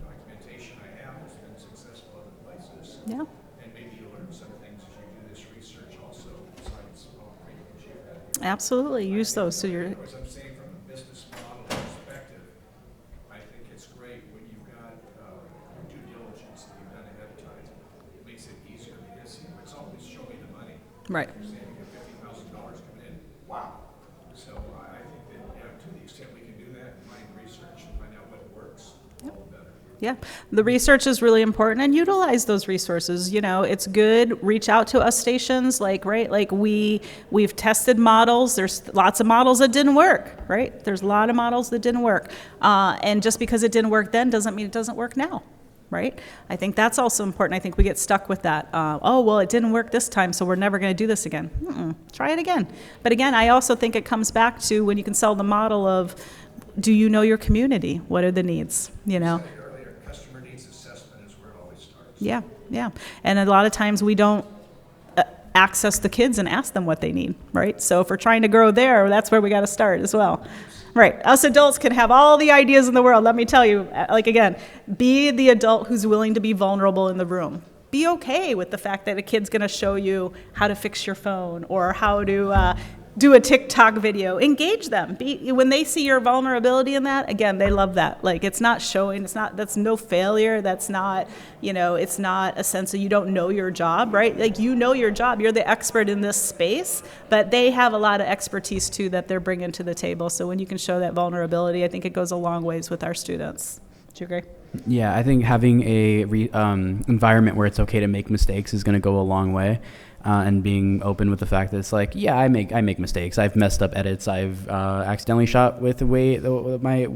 documentation I have that's been successful other places. Yeah. And maybe you'll learn some things as you do this research also, besides all the great things you've had. Absolutely, use those so you're. As I'm saying, from a business model perspective, I think it's great when you've got due diligence that you've done ahead of time. It makes it easier because it's always show me the money. Right. You're saying you get $50,000 coming in. Wow. Yeah, the research is really important, and utilize those resources. You know, it's good. Reach out to us stations, like, right, like we've tested models. There's lots of models that didn't work, right? There's a lot of models that didn't work, and just because it didn't work then doesn't mean it doesn't work now. Right? I think that's also important. I think we get stuck with that. Oh, well, it didn't work this time, so we're never going to do this again. Try it again. But again, I also think it comes back to when you can sell the model of, do you know your community? What are the needs? You know? I said earlier, customer needs assessment is where it always starts. Yeah, yeah. And a lot of times we don't access the kids and ask them what they need, right? So if we're trying to grow there, that's where we got to start as well. Right. Us adults can have all the ideas in the world. Let me tell you, like, again, be the adult who's willing to be vulnerable in the room. Be okay with the fact that a kid's going to show you how to fix your phone or how to do a TikTok video. Engage them. When they see your vulnerability in that, again, they love that. Like, it's not showing, that's no failure. That's not, it's not a sense of you don't know your job, right? Like, you know your job. You're the expert in this space, but they have a lot of expertise too that they're bringing to the table. So when you can show that vulnerability, I think it goes a long ways with our students. Do you agree? Yeah, I think having a environment where it's okay to make mistakes is going to go a long way. And being open with the fact that it's like, yeah, I make mistakes. I've messed up edits. I've accidentally shot with my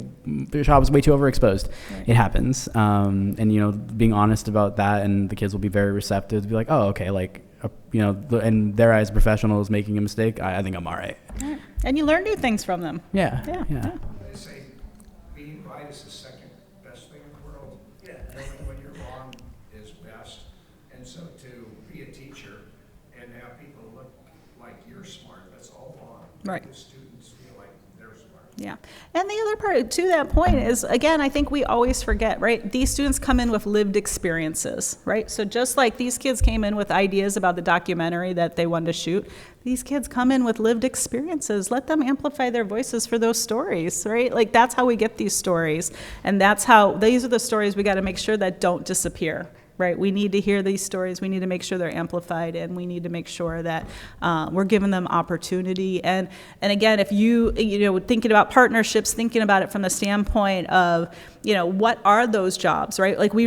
shot was way too overexposed. Right. It happens. And being honest about that, and the kids will be very receptive to be like, oh, okay, like, and their eyes, professionals making a mistake. I think I'm all right. Right. And you learn new things from them. Yeah. They say being right is the second best thing in the world. Yeah. When you're wrong is best. And so to be a teacher and have people look like you're smart, that's all wrong. Right. The students feel like they're smart. Yeah. And the other part to that point is, again, I think we always forget, right? These students come in with lived experiences, right? So just like these kids came in with ideas about the documentary that they wanted to shoot, these kids come in with lived experiences. Let them amplify their voices for those stories, right? Like, that's how we get these stories. And these are the stories we got to make sure that don't disappear. Right, we need to hear these stories. We need to make sure they're amplified, and we need to make sure that we're giving them opportunity. And again, if you thinking about partnerships, thinking about it from the standpoint of what are those jobs, right? Like, we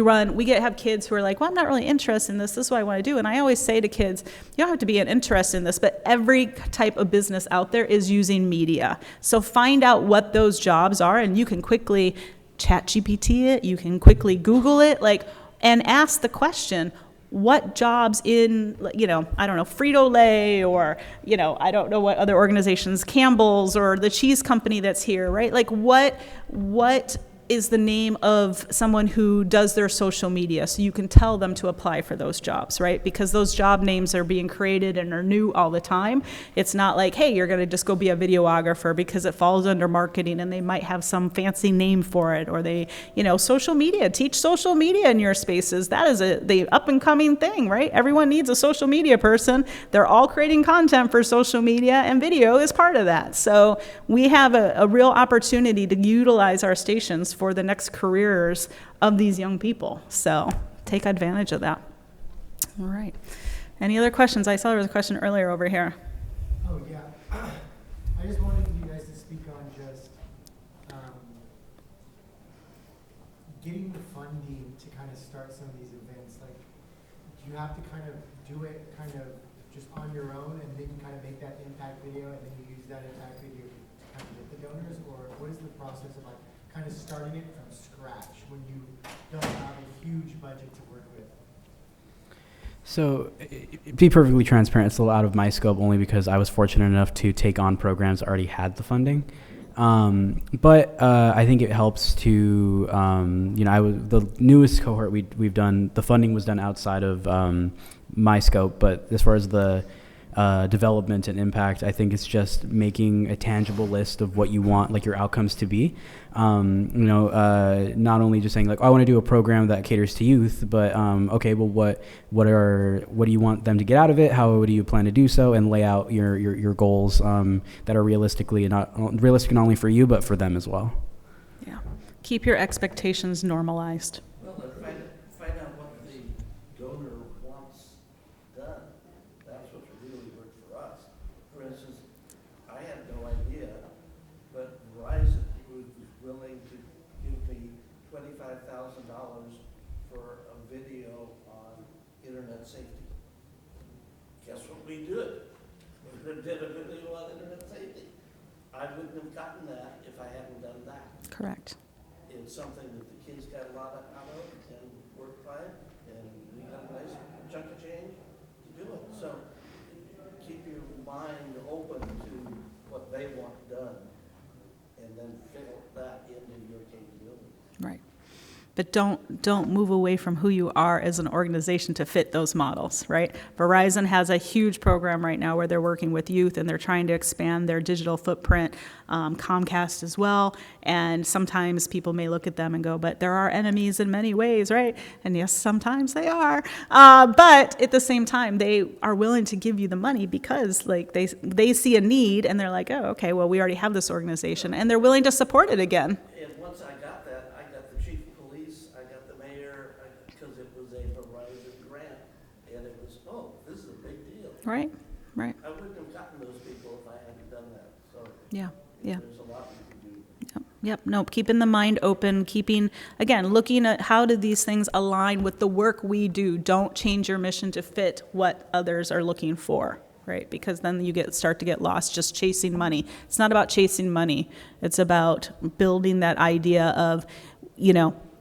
have kids who are like, well, I'm not really interested in this. This is what I want to do. And I always say to kids, you don't have to be interested in this, but every type of business out there is using media. So find out what those jobs are, and you can quickly ChatGPT it. You can quickly Google it, and ask the question, what jobs in, I don't know, Frito-Lay, or, I don't know what other organizations, Campbell's, or the cheese company that's here, right? Like, what is the name of someone who does their social media, so you can tell them to apply for those jobs, right? Because those job names are being created and are new all the time. It's not like, hey, you're going to just go be a videographer because it falls under marketing and they might have some fancy name for it, or they, social media, teach social media in your spaces. That is the up and coming thing, right? Everyone needs a social media person. They're all creating content for social media, and video is part of that. So we have a real opportunity to utilize our stations for the next careers of these young people. So take advantage of that. All right. Any other questions? I saw there was a question earlier over here. Oh, yeah. I just wanted you guys to speak on just getting the funding to kind of start some of these events. Like, do you have to kind of do it kind of just on your own, and then you kind of make that impact video, and then you use that impact video to kind of get the donors? Or what is the process of, like, kind of starting it from scratch when you don't have a huge budget to work with? So, to be perfectly transparent, it's a little out of my scope, only because I was fortunate enough to take on programs that already had the funding. But I think it helps to, the newest cohort we've done, the funding was done outside of my scope, but as far as the development and impact, I think it's just making a tangible list of what you want, like, your outcomes to be. Not only just saying, like, oh, I want to do a program that caters to youth, but okay, well, what do you want them to get out of it? How do you plan to do so? And lay out your goals that are realistic not only for you, but for them as well. Yeah. Keep your expectations normalized. Well, find out what the donor wants done. That's what's really worked for us. For instance, I had no idea, but Verizon was willing to give me $25,000 $25,000 for a video on internet safety. Guess what we did? We did a video on internet safety. I wouldn't have gotten that if I hadn't done that. Correct. It's something that the kids got a lot out of and worked fine, and we got a nice chunk of change to do it. So keep your mind open to what they want done, and then fit that into your capability. Right. But don't move away from who you are as an organization to fit those models, right? Verizon has a huge program right now where they're working with youth and they're trying to expand their digital footprint, Comcast as well. And sometimes people may look at them and go, but there are enemies in many ways, right? And yes, sometimes they are. But at the same time, they are willing to give you the money because like they see a need and they're like, oh, okay, well, we already have this organization, and they're willing to support it again. And once I got that, I got the chief of police, I got the mayor, because it was a Verizon grant, and it was, oh, this is a big deal. Right, right. I wouldn't have gotten those people if I hadn't done that. So Yeah. there's a lot we can do. Yep. Nope. Keeping the mind open, looking at how do these things align with the work we do. Don't change your mission to fit what others are looking for, right? Because then you start to get lost just chasing money. It's not about chasing money. It's about building that idea of,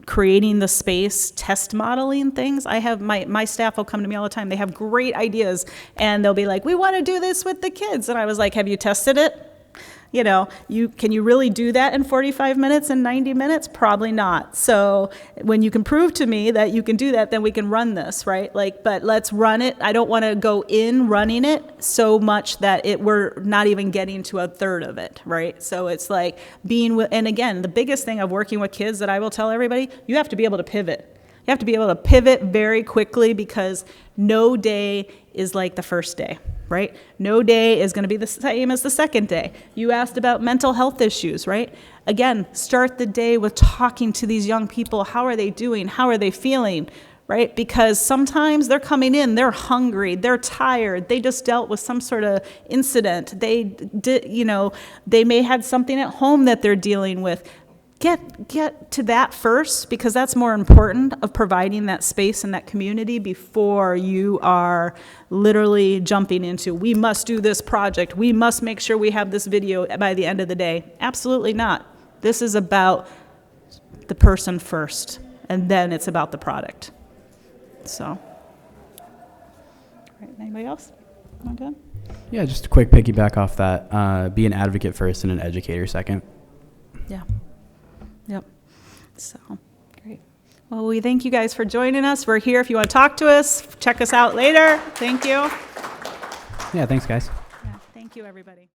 creating the space, test modeling things. I have my staff will come to me all the time. They have great ideas and they'll be like, we want to do this with the kids. And I was like, have you tested it? Can you really do that in 45 minutes and 90 minutes? Probably not. So when you can prove to me that you can do that, then we can run this, right? But let's run it. I don't want to go in running it so much that we're not even getting to a third of it, right? So it's like and again, the biggest thing of working with kids that I will tell everybody, you have to be able to pivot. You have to be able to pivot very quickly because no day is like the first day, right? No day is going to be the same as the second day. You asked about mental health issues, right? Again, start the day with talking to these young people. How are they doing? How are they feeling, right? Because sometimes they're coming in, they're hungry, they're tired, they just dealt with some sort of incident. They may have something at home that they're dealing with. Get to that first, because that's more important, of providing that space and that community before you are literally jumping into, we must do this project, we must make sure we have this video by the end of the day. Absolutely not. This is about the person first, and then it's about the product. So, all right, anybody else? Not good? Yeah, just a quick piggyback off that. Be an advocate first and an educator second. Yeah. Yep. So, great. Well, we thank you guys for joining us. We're here if you want to talk to us. Check us out later. Thank you. Yeah, thanks, guys. Yeah, thank you, everybody.